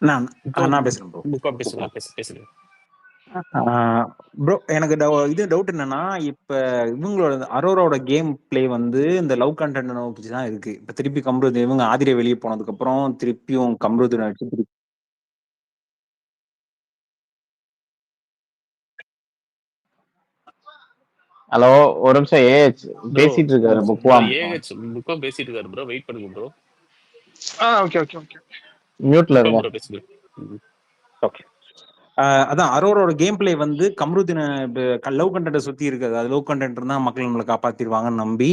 நான் பேசுறேன் ப்ரோ. பேசுங்க. ப்ரோ எனக்கு இது டவுட் என்னன்னா, இப்ப இவங்களோட அரோராவோட கேம் பிளே வந்து இந்த லவ் கண்டென்ட் நோக்கி தான் இருக்கு. இப்ப திருப்பி கம்ருதீன் இவங்க ஆதிரை வெளியே போனதுக்கு அப்புறம் திருப்பியும் கம்ருதீன் வச்சு திருப்பி ஹலோ ஒரு நிமிஷம் ஏஹெச் பேசிட்டு இருக்காரு புக்வாம். ஏஹெச் புக்வாம் பேசிட்டு இருக்காரு ப்ரோ, வெயிட் பண்ணுங்க ப்ரோ. ஓகே ஓகே ஓகே மியூட்ல இருங்க ப்ரோ பேசுங்க. ஓகே. அதான் அரோரோட கேம் பிளே வந்து கம்ருதீன் லவ் கண்டென்ட் சுத்தி இருக்குது. அது லவ் கண்டென்ட் இருந்தா மக்கள் நம்மளை காப்பாத்திடுவாங்கன்னு நம்பி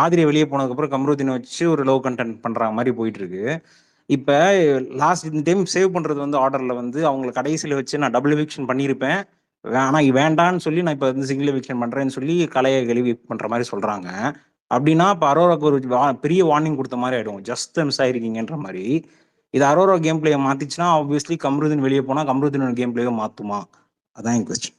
ஆதிரை வெளியே போனதுக்கு அப்புறம் கம்ருதீனை வச்சு ஒரு லவ் கண்டென்ட் பண்ற மாதிரி போயிட்டு இருக்கு. இப்ப லாஸ்ட் இந்த டைம் சேவ் பண்றது வந்து ஆர்டர்ல வந்து அவங்களை கடைசியில வச்சு நான் டபுள் எவிக்ஷன் பண்ணியிருப்பேன், ஆனா வேண்டான்னு சொல்லி நான் இப்ப வந்து சிங்கிள் எவிக்ஷன் பண்றேன்னு சொல்லி கலையை கழுவி பண்ற மாதிரி சொல்றாங்க. அப்படின்னா இப்ப அரோராக்கு ஒரு பெரிய வார்னிங் கொடுத்த மாதிரி ஆயிடும், ஜஸ்ட் மிஸ் ஆயிருக்கீங்கன்ற மாதிரி. இது அரோரா கேம் பிளேயை மாத்திச்சுன்னா ஆப்வியஸ்லி கம்ருதீன் வெளியே போனா கம்ருதீனோட கேம் பிளேயை மாத்துமா? அதான் என் கொஸ்டின்.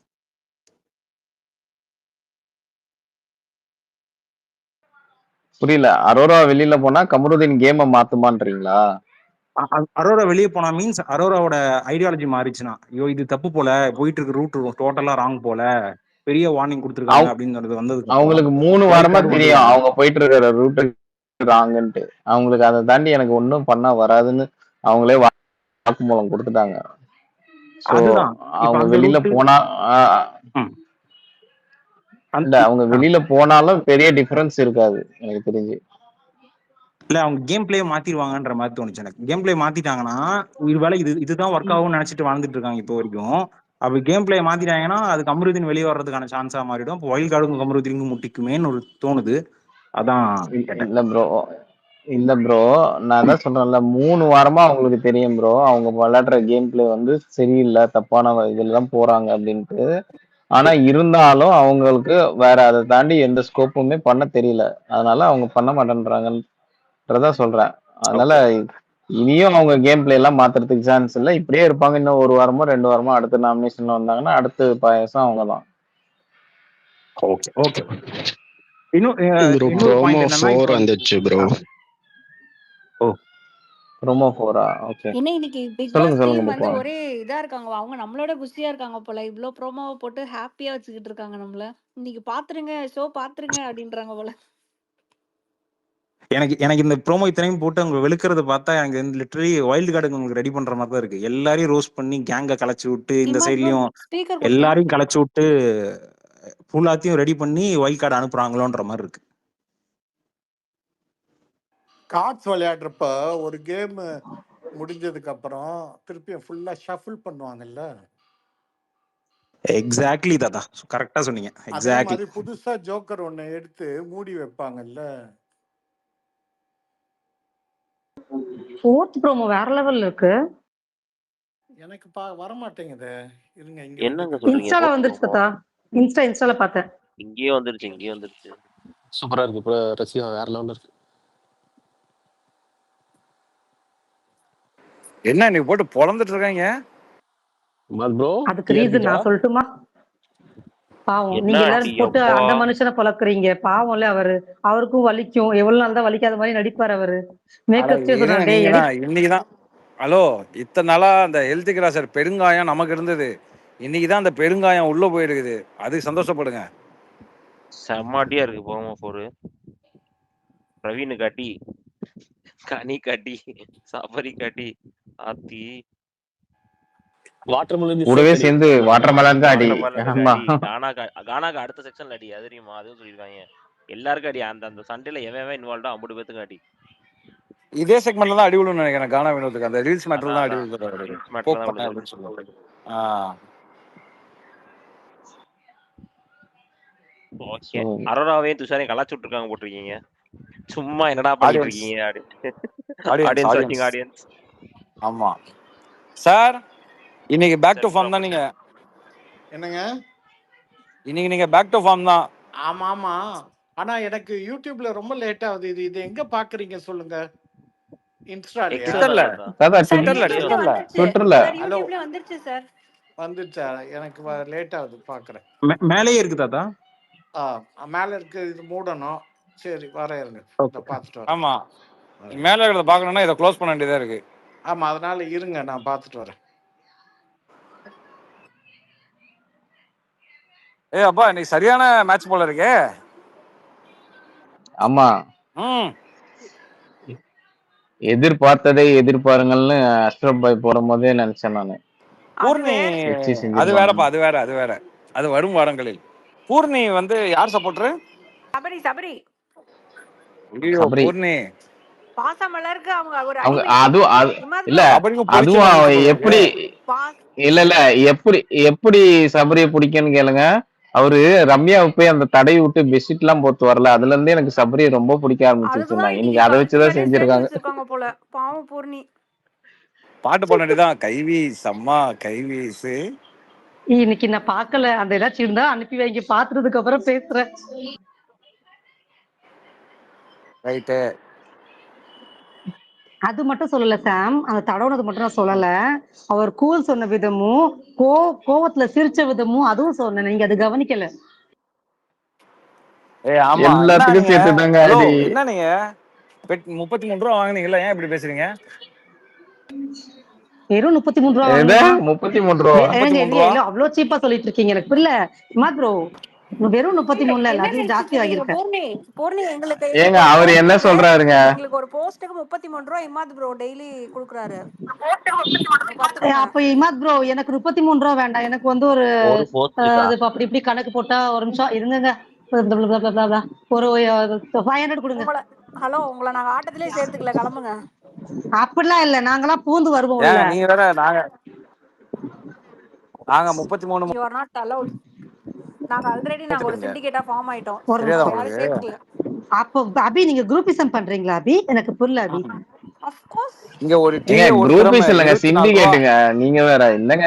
புரியல. அரோரா வெளியில போனா கமருதீன் கேமை மாத்துமான்றீங்களா? அரோரா வெளியே போனா மீன்ஸ் அரோராவோட ஐடியாலஜி மாறிச்சுன்னா, ஐயோ இது தப்பு போல, போயிட்டு இருக்க ரூட் டோட்டலா ராங் போல, பெரிய வார்னிங் கொடுத்துருக்காங்க அப்படின்னு வந்ததுக்கு அவங்களுக்கு 3 வாரமா தெரியும் அவங்க போயிட்டு இருக்கிற ரூட் ராங்குன்ட்டு. அவங்களுக்கு அதை தாண்டி எனக்கு ஒன்றும் பண்ண வராதுன்னு அவங்களே வாக்குமூலம் கொடுத்துட்டாங்க. அவங்க வெளியில போனா இல்ல அவங்க வெளியில போனாலும் பெரிய டிஃபரன்ஸ் இருக்காது எனக்கு தெரிஞ்சு. இல்ல அவங்க கேம் பிளே மாத்திடுவாங்கன்ற மாதிரி தோணுச்சு எனக்கு. கேம் பிளே மாத்திட்டாங்கன்னா ஒருவேளை இதுதான் ஒர்க் ஆகும்னு நினைச்சிட்டு வாழ்ந்துட்டு இருக்காங்க இப்போ வரைக்கும். அப்படி கேம் பிளே மாத்திட்டாங்கன்னா அது கம்ருதீன் வெளியே வர்றதுக்கான சான்ஸா மாறிடும். இப்போ வைல்ட் கார்டுக்கும் கம்ருதீனுக்கும் முட்டிக்குமேன்னு ஒரு தோணுது. அதான் இல்ல ப்ரோ நான் தான் சொல்றேன்ல, 3 வாரமா அவங்களுக்கு தெரியும் ப்ரோ அவங்க விளையாடுற கேம் பிளே வந்து சரியில்லை, தப்பான இதுல தான் போறாங்க அப்படின்ட்டு. ஆனா இருந்தாலும் அவங்களுக்கு வேற அதை தாண்டி எந்த ஸ்கோப்புமே பண்ண தெரியல, அதனால அவங்க பண்ண மாட்டேன்றாங்கன்றத சொல்றேன். அதனால இனியும் அவங்க கேம் பிளே எல்லாம் மாத்துறதுக்கு சான்ஸ் இல்லை, இப்படியே இருப்பாங்க. இன்னும் 1 வாரமோ 2 வாரமோ அடுத்த நாமினேஷன்ல வந்தாங்கன்னா அடுத்த பாயசம் அவங்கதான். Okay okay. இன்னொரு பாயிண்ட் என்னன்னா வந்துச்சு ப்ரோ. Promo 4 okay. என்ன இன்னைக்கு பிக் பாஸ் டீம் வந்து ஒரே இதா இருக்காங்க, அவங்க நம்மளோட குஷியா இருக்காங்க போல. இவ்ளோ ப்ரோமோவை போட்டு ஹாப்பியா வச்சுக்கிட்டு இருக்காங்க நம்மள. இன்னைக்கு பாத்துருங்க ஷோ பாத்துருங்க அப்படின்றாங்க போல. எனக்கு இந்த ப்ரோமோ இத்தனையும் போட்டு அவங்க வெளுக்கிறத பார்த்தா எனக்கு லிட்டரலி வைல்டு கார்டுக்கு உங்களுக்கு ரெடி பண்ற மாதிரி தான் இருக்கு. எல்லாரையும் ரோஸ்ட் பண்ணி கேங்க கலைச்சு விட்டு இந்த சைட்லயும் எல்லாரையும் கலைச்சு விட்டு ஃபுல்லாத்தையும் ரெடி பண்ணி வைல்ட் கார்டு அனுப்புறாங்களோன்ற மாதிரி இருக்கு. கார்ட்ஸ் விளையாடுறப்ப ஒரு கேம் முடிஞ்சதுக்கு அப்புறம் திருப்பியும் ஃபுல்லா ஷஃபிள் பண்ணுவாங்கல்ல. எக்ஸாக்ட்லி தாத்தா, கரெக்டா சொன்னீங்க. எக்ஸாக்ட்லி. புதுசா ஜோக்கர் ஒன்னு எடுத்து மூடி வைப்பாங்கல்ல. ஃபோர்த் ப்ரோமோ வேற லெவல்ல இருக்கு. எனக்கு வர மாட்டேங்குது. இருங்க இங்க என்னங்க சொல்றீங்க? இன்ஸ்டால வந்துருச்சு தாத்தா. இன்ஸ்டால பார்த்தேன். இங்கேயே வந்துருச்சு. சூப்பரா இருக்கு ப்ரோ. ரசிகா வேற லெவல்ல இருக்கு. என்ன நீ போட்டு பொளந்துட்டு இருக்காங்க ப்ரோ? அதுக்கு ரீசன் நான் சொல்லட்டுமா? பாவம் நீங்க எல்லாரும் போட்டு அந்த மனுஷனை பொளக்குறீங்க. பாவம்ல அவருக்கும் வலிக்கும். எவ்வளவு நாள் தான் வலிக்காத மாதிரி நடிப்பாரு அவரு. இன்னைக்குதான் ஹலோ இத்தனை நாளா அந்த ஹெல்த் கிராசர் பெருங்காயம் நமக்கு இருந்தது. இன்னைக்குதான் அந்த பெருங்காயம் உள்ள போயிருக்குது. அதுக்கு சந்தோஷப்படுங்க. செம்மாட்டியா இருக்கு போமா போரு. பிரவீனு காட்டி, கனி காட்டி, சபரி காட்டி, ஆத்தி கூடவே சேர்ந்து வாட்டர்மெலன் தான் அடி. கானாக்கு அடுத்த செக்ஷன்ல அடி. அது தெரியுமா? அதுவும் சொல்லிருக்காங்க. எல்லாருக்கும் அடி. அந்த சண்டையில எவன் இன்வால்வா 50 பேத்துக்கு அடி. இதே செக்மெண்ட்ல தான் அடி விழுன்னு நினைக்கிறேன். கானா வினோத்துக்கு அந்த ரீல்ஸ் மேட்டர்ல தான் அடி விழுறாரு. ஓகே. அரோராவையும் துஷாரையும் கலாச்சு விட்டுருக்காங்க போட்டிருக்கீங்க. சும்மா என்னடா பண்ணிட்டு இருக்கீங்க? ஆடியன்ஸ். ஆமா சார், இன்னைக்கு பேக் டு ஃபார்ம் தான். நீங்க என்னங்க இன்னைக்கு நீங்க பேக் டு ஃபார்ம் தான். ஆமா. ஆனா எனக்கு யூடியூப்ல ரொம்ப லேட் ஆகுது. இது எங்க பாக்குறீங்க சொல்லுங்க? ட்விட்டர்ல. வந்துச்சா? எனக்கு லேட் ஆகுது பாக்குறேன். மேலேயே இருக்கு தாத்தா. மேல இருக்கு. இது மூடணும். சரி வரேன், பாத்துட்டு வரேன். ஆமா மேல இருக்கிறத பாக்கணும்னா இதை க்ளோஸ் பண்ண வேண்டியதா இருக்கு. ஆமா, அதனால இருங்க நான் பார்த்துட்டு வரேன். அப்பா நீ சரியான மேட்ச் போல இருக்கே. ஆமா, ம் எதிர்பார்த்ததை எதிர்பாருங்கள்னு அஷ்ரப் பாய் போடும் போதே நினைச்சேன் நானு. பூர்ணி வச்சு அது செஞ்சிருப்பாங்க. வேறப்பா, அது வேற, அது வேற. அது வரும் வாரங்களில். பூர்ணி வந்து யார் சப்போர்ட்ரு? சபரி சபரி ஐயோ சபரி பாசமலருக்கு அவங்க ஒரு அவங்க அடிமை இமாத் இல்ல ப்ரோ அப்படிங்கும் அதுவும் பொறிச்சு அவன் போல எப்படி இருக்கு. பாஸ் இல்ல எப்படி சபரியை பிடிக்கும்னு கேளுங்க. அவரு ரம்யாவை போய் அந்த தடையை விட்டு பெட்ஷீட் எல்லாம் போட்டு வரல, அதுல இருந்தே எனக்கு சபரியை ரொம்ப பிடிக்க ஆரம்பிச்சிருச்சுண்ணா. அதுக்குதான் இன்னைக்கு இன்னைக்கு அதை கழுத்து வச்சுதான் மேலே சேர்த்து செஞ்சிருக்காங்க. வச்சிருக்காங்க போல. பாவம் பூர்ணி. பாட்டு பண்ணதான் கைவீஸ் அம்மா கைவீசு. இன்னைக்கு நான் பார்க்கல, அந்த ஏதாச்சும் இருந்தா அனுப்பி வைங்க, பாத்துறதுக்கு அப்புறம் பேசுறேன். ரைட்டு. அது மட்டும் சொல்லல சாம், அந்த தடவுனது மட்டும் நான் சொல்லல. அவர் கூல் சொன்ன விதமும் கோவத்துல சிரிச்ச விதமும் அதுவும் சொன்னேன், நீங்க அது கவனிக்கல. ஆமா, என்ன எல்லாத்துக்கும் நீங்க சேர்த்துதாங்க ஹலோ அடி. என்ன நீங்க 33 ரூபா வாங்குனீங்கல்ல, ஏன் இப்படி பேசுறீங்க? வெறும் 33 ரூபா எது வாங்கினா 33 ரூபா? ஏங்க 33 ரூபா. அவ்வளவு சீப்பா சொல்லிட்டு இருக்கீங்க, எனக்கு புரியல. இமாத் ப்ரோ வெறும் 33 இல்ல, என்ன அதுவும் ஜாஸ்தி நினைச்சிட்டு இருக்கீங்க வாங்கியிருக்கேன். பூர்ணி? பூர்ணி எங்களுக்கு ஏங்க ஒரு அவர் என்ன போஸ்ட்டுக்கு சொல்றாருங்க? எங்களுக்கு ஒரு போஸ்ட்டுக்கு 33 ரூபா இமாத் ப்ரோ டெய்லி கொடுக்குறாரு. பாத்துக்கோங்க. அப்ப இமாத் ப்ரோ எனக்கு 33 ரூபா வேண்டாம், எனக்கு வந்து ஒரு ஒரு போஸ்ட்டுக்கா? அது அப்படி இப்படி கணக்கு போட்டா ஒரு நிமிஷம் இருங்க, ஒரு 500 கொடுங்க. உங்களை நாங்க ஆட்டத்திலே சேர்த்துக்கல, கிளம்புங்க. அப்படிலாம் இல்ல, நாங்கெல்லாம் பூந்து வருவோம் உள்ள. நீங்க வேற நாங்க 33 யூ ஆர் நாட் அலௌட். நாங்க ஆல்ரெடி ஒரு சிண்டிகேட்டா ஃபார்ம் ஆயிட்டோம். தெரியாதா யாரும் உங்களுக்கு? சேர்த்துக்கல. அப்போ அபி நீங்க குரூப்பிசம் பண்றீங்களா அபி? எனக்கு புரியல அபி. Of course. இங்க ஒரு டீ ஏங்க ஒரு குரூப் திரம இல்லைங்க, 24 ரூபா. சிண்டிகேட்டுங்க. நீங்க வேற இல்லங்க.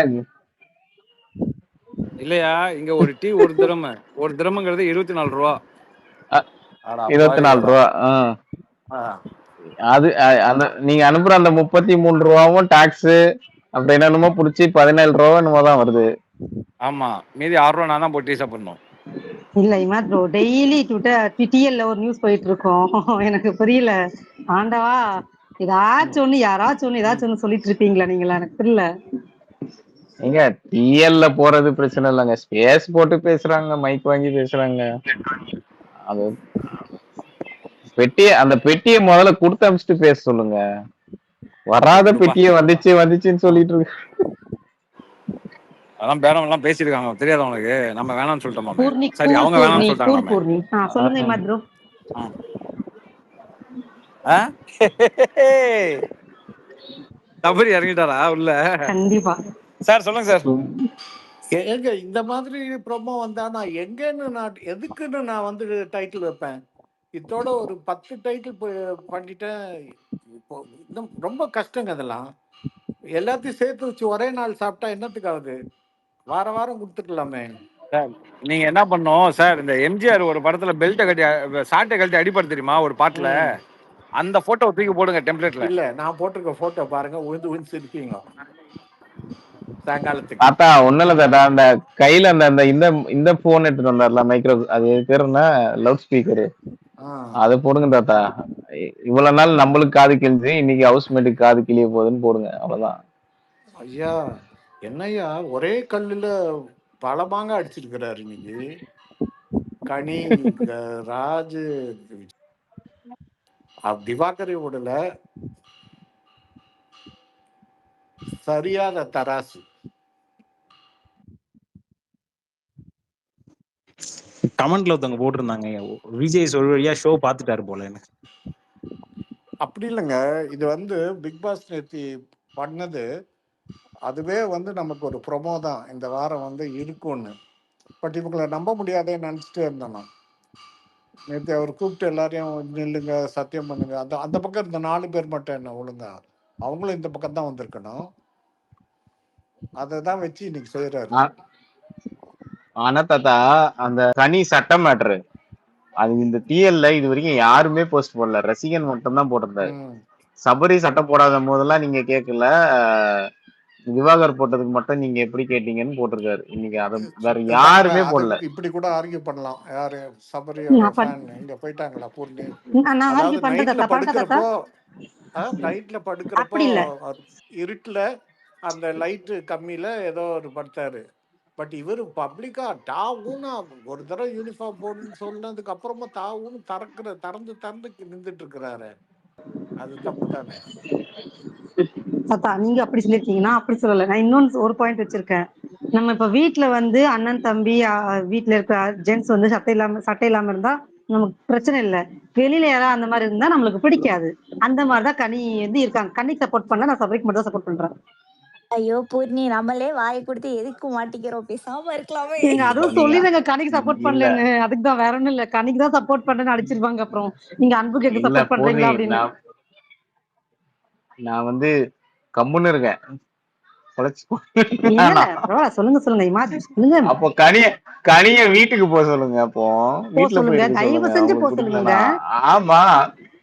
இல்லையா, இங்க ஒரு டீ ஒரு திரமங்கிறது 24 ரூபா. 24 ரூபா. அது அந்த நீங்க அனுப்புற அந்த 33 ரூபாவும் டாக்ஸ் அப்படி என்னமோ புடிச்சு 17 ரூபா என்னமோ தான் வருது. ஆமா, மீதி 6 ரூபா நான் தான் போட்டு டீ சாப்பிடணும். இல்ல இமாத் ப்ரோ, டெய்லி டிடிஎல்ல ஒரு நியூஸ் போயிட்டு இருக்கோம். எனக்கு புரியல. ஆண்டவா, ஏதாச்சும் ஒண்ணு யாராச்சும் ஒண்ணு ஏதாச்சும் ஒண்ணு சொல்லிட்டு இருப்பீங்களா நீங்களா? எனக்கு புரியல. ஏங்க டிஎல்ல போறது பிரச்சனை இல்லைங்க, ஸ்பேஸ் போட்டு பேசுறாங்க, மைக் வாங்கி பேசுறாங்க. அது அந்த பெட்டியை முதல்ல கொடுத்து அனுப்பிச்சுட்டு பேச சொல்லுங்க. வராத பெட்டியை வந்துச்சுன்னு சொல்லிட்டு இருக்கு. அதான் பேரம் எல்லாம் பேசிருக்காங்க, தெரியாத உனக்கு? நம்ம வேணாம்னு சொல்லிட்டோமா? சரி, அவங்க பூர்ணி வேணாம்னு சொல்லிட்டாங்க. சொல்லுங்க இமாத் ப்ரோ. தபரி இறங்கிட்டாரா உள்ள? கண்டிப்பா சார் சொல்லுங்க சார். ஏங்க இந்த மாதிரி ப்ரோமோ வந்தா நான் எதுக்குன்னு நான் வந்து டைட்டில் வைப்பேன். இதோட ஒரு 10 டைட்டில் பண்ணிட்டேன். இப்போ இன்னும் ரொம்ப கஷ்டங்க அதெல்லாம். எல்லாத்தையும் சேர்த்து வச்சு ஒரே நாள் சாப்பிட்டா என்னத்துக்கு ஆகுது? வாரம் கொடுத்துக்கலாமே. நீங்க என்ன பண்ணும் சார், இந்த எம்ஜிஆர் ஒரு படத்துல பெல்ட்டை கட்டி சாட்டை கழட்டி அடிப்பாரு தெரியுமா ஒரு பாட்டுல? அந்த போட்டோ தூக்கி போடுங்க டெம்ப்ளேட்ல. இல்ல, நான் போட்டிருக்க போட்டோ பாருங்க, உழுந்து சிரிப்பீங்க சாயங்காலத்துக்கு. தாத்தா ஒண்ணும் இல்ல தாத்தா, அந்த கையில அந்த இந்த போன் எடுத்துட்டு வந்தார்ல, மைக்ரோ, அது பேர் என்ன, லவுட் ஸ்பீக்கரு, அதை போடுங்க தாத்தா. இவ்வளவு நாள் நம்மளுக்கு காது கிழிஞ்சு, இன்னைக்கு ஹவுஸ்மேட்டுக்கு காது கிழிய போகுதுன்னு போடுங்க, அவ்வளவுதான். ஐயா என்னையா ஒரே கல்லுல பல மாங்க அடிச்சிருக்கிறாரு இன்னைக்கு. கனி ராஜு திவாகரை விடல, சரியாத தராசு. கமெண்ட்ல ஒருத்தவங்க போட்டிருந்தாங்க, விஜய் சொல் வழியா ஷோ பாத்துட்டாரு போல. எனக்கு அப்படி இல்லைங்க, இது வந்து பிக் பாஸ் நேத்தி பண்ணது அதுவே வந்து நமக்கு ஒரு ப்ரொமோ தான், இந்த வாரம் வந்து இருக்கும்னு. பட் இவங்களை நம்ப முடியாதே நினச்சிட்டே இருந்தேன் நான். நேற்று அவர் கூப்பிட்டு எல்லாரையும் நில்லுங்க, சத்தியம் பண்ணுங்க. அந்த பக்கம் இருந்த 4 பேர் மட்டும் என்ன ஒழுங்கா, அவங்களும் இந்த பக்கம் தான் வந்திருக்கணும். அதை தான் வச்சு இன்னைக்கு செய்யறாரு. ஆனா தாத்தா, அந்த கனி சட்ட மேட்ரு அது இந்த டிஎல்ல இது வரைக்கும் யாருமே போஸ்ட் போடல, ரசிகன் மட்டும் தான் போட்டிருந்தாரு. சபரி சட்டம் போடாத போதெல்லாம் நீங்க கேட்கல, திவாகர் போட்டதுக்கு மட்டும் நீங்க எப்படி கேட்டீங்கன்னு போட்டிருக்காரு. இன்னைக்கு அதை வேற யாருமே போடல. இப்படி கூட ஆர்கியூ பண்ணலாம். யாரு சபரியோட ஃபேன் இங்க போயிட்டாங்களா பூர்ணி? அதாவது நைட்ல படுக்கிறப்போ நைட்ல படுக்கிறப்போ அப்படி இல்ல. இருட்டுல அந்த லைட்டு கம்மியில ஏதோ ஒரு படுத்தாரு. பட் இவர் பப்ளிக்கா டாவுன்னு ஒரு தடவை யூனிஃபார்ம் போடணும்னு சொன்னதுக்கு அப்புறமா தாவுன்னு திறந்து நின்றுட்டு இருக்கிறாரு. அது தப்பு தானே? தாத்தா நீங்க அப்படி சொல்லிருக்கீங்கன்னா அப்படி சொல்லல. நான் இன்னொன்னு ஒரு பாயிண்ட் வச்சிருக்கேன். நம்ம இப்ப வீட்டுல வந்து அண்ணன் தம்பி வீட்டுல இருக்க ஜென்ட்ஸ் வந்து சட்டை இல்லாம இருந்தா நமக்கு பிரச்சனை இல்லை. வெளியில யாராவது அந்த மாதிரி இருந்தா நம்மளுக்கு பிடிக்காது. அந்த மாதிரிதான் கனி வந்து இருக்காங்க. கனிக்கு சப்போர்ட் பண்ண, நான் சபரிக்கு மட்டும் தான் சப்போர்ட் பண்றேன். ஐயோ பூர்ணி, நம்மளே வாயை கொடுத்து எதுக்கு மாட்டிக்கிறோம், பேசாம இருக்கலாமே. நீங்க அதுவும் சொல்லிடுங்க கனிக்கு சப்போர்ட் இல்ல பண்ணலன்னு. அதுக்கு தான், வேற ஒண்ணும் இல்ல. கனிக்கு தான் சப்போர்ட் பண்றேன்னு அடிச்சிருவாங்க. அப்புறம் நீங்க அன்புக்கு எங்க இல்ல சப்போர்ட் பூர்ணி, பண்றீங்களா அப்படின்னு. நான் வந்து கம்முன்னு இருக்கேன். இல்ல சொல்லுங்க சொல்லுங்க. அப்போ கனிய வீட்டுக்கு போக சொல்லுங்க. அப்போ வீட்டுல போய் இருக்க தயவு சொல்லுங்க. செஞ்சு அவங்களுக்கு சொல்லுங்க. பிடிக்கலனா. ஆமா,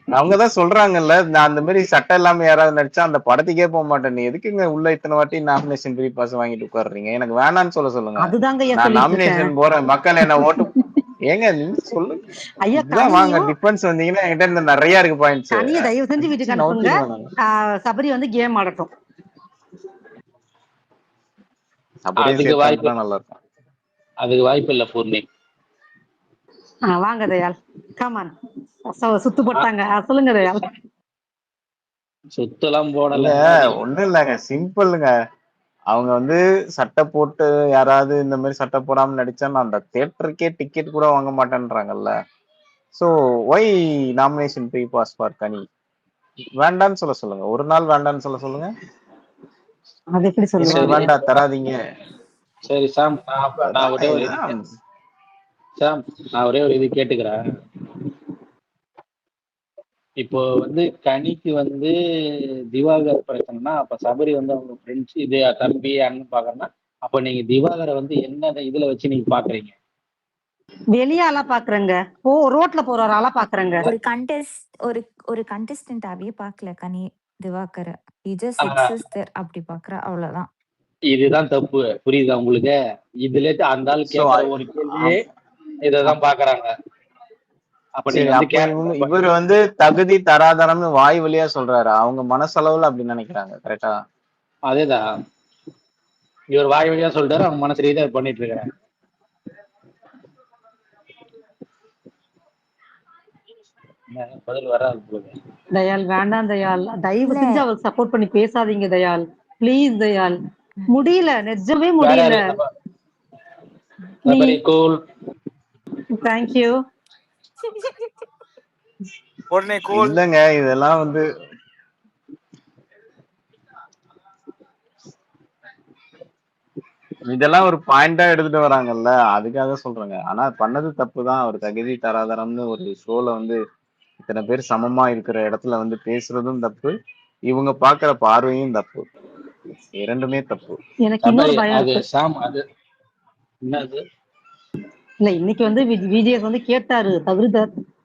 அவங்கதான் சொல்றாங்கல்ல, நான் அந்த மாதிரி சட்டம் இல்லாம யாராவது நடிச்சா அந்த படத்துக்கே போக மாட்டேன். நீ எதுக்குங்க உள்ள இத்தனை வாட்டி நாமினேஷன் ஃப்ரீ பாஸ் வாங்கிட்டு உட்காடுறீங்க? எனக்கு வேணான்னு சொல்லுங்க. அதுதாங்க நான் நாமினேஷன் போறேன், மக்கள் என்ன ஓட்டு ஏங்க நீங்க சொல்லுங்க. இதுதான் வாங்க டிஃபென்ஸ் வந்தீங்கன்னா என்கிட்ட இந்த நிறைய இருக்கு பாயிண்ட்ஸ். கனியை தயவு செஞ்சு வீட்டுக்கு அனுப்புங்க. சபரி வந்து கேம் ஆடட்டும். அதுக்கு வாய்ப்பு இல்ல பூர்ணி. வாங்க தயால், கமான். சுத்து போட்டாங்க, சொல்லுங்க தயால். சுத்தெல்லாம் போடல, ஒண்ணும் இல்லங்க, சிம்பிள்ங்க. அவங்க வந்து சட்டை போட்டு யாராவது இந்த மாதிரி சட்டை போடாம நடிச்சா நான் அந்த தியேட்டருக்கே டிக்கெட் கூட வாங்க மாட்டேன்றாங்கல்ல. So why nomination free pass for Kani? வேண்டான்னு சொல்லுங்க. ஒரு நாள் வேண்டான்னு சொல்லுங்க. அது எப்படி சொல்லுங்க? வேண்டாம் தராதீங்க. சரி சாம், நான் ஒரே ஒரு இது கேட்டுக்கிறேன். இப்போ வந்து கனிக்கு வந்து திவாகர் பிரச்சனைனா, அப்ப சபரி வந்து அவங்க ஃப்ரெண்ட்ஸ் இது தம்பி அண்ணன் பாக்குறேன்னா, அப்ப நீங்க திவாகரை வந்து என்ன இதுல வச்சு நீங்க பாக்குறீங்க? வெளியால பாக்குறேங்க. ரோட்ல போற ஆளா பாக்குறேங்க. ஒரு கண்டெஸ்டன்டாவே பாக்கல கனி திவாகர். அப்படி பாக்குற, அவ்வளவுதான். இதுதான் தப்பு, புரியுதா உங்களுக்கு? இதுல அந்த ஆள் கேட்கிற ஒரு கேள்வி இததான் பாக்குறாங்க. இவர் வந்து தகுதி தராதரம்னு வாய் வழியா சொல்றாரு, அவங்க மனசளவுல அப்படி நினைக்கிறாங்க. கரெக்டா? அதேதான், இவர் வாய் வழியா சொல்றாரு, அவங்க மனசு ரீதியா பண்ணிட்டு இருக்காங்க. பதில் வராது. தயால் வேண்டாம் தயால், தயவு செஞ்சு அவருக்கு சப்போர்ட் பண்ணி பேசாதீங்க தயால், ப்ளீஸ் தயால். முடியல, நிஜமே முடியல. தேங்க்யூ. இல்லங்க, இதெல்லாம் வந்து இதெல்லாம் ஒரு பாயிண்டா எடுத்துட்டு வராங்கல்ல, அதுக்காக சொல்றேங்க. ஆனா பண்ணது தப்பு தான். அவர் தகுதி தராதரம்னு ஒரு ஷோல வந்து இத்தனை பேர் சமமா இருக்கிற இடத்துல வந்து பேசுறதும் தப்பு, இவங்க பாக்குற பார்வையும் தப்பு. இரண்டுமே தப்பு. எனக்கு இன்னொரு பயம் இல்ல, இன்னைக்கு வந்து விஜய் வந்து கேட்டாரு,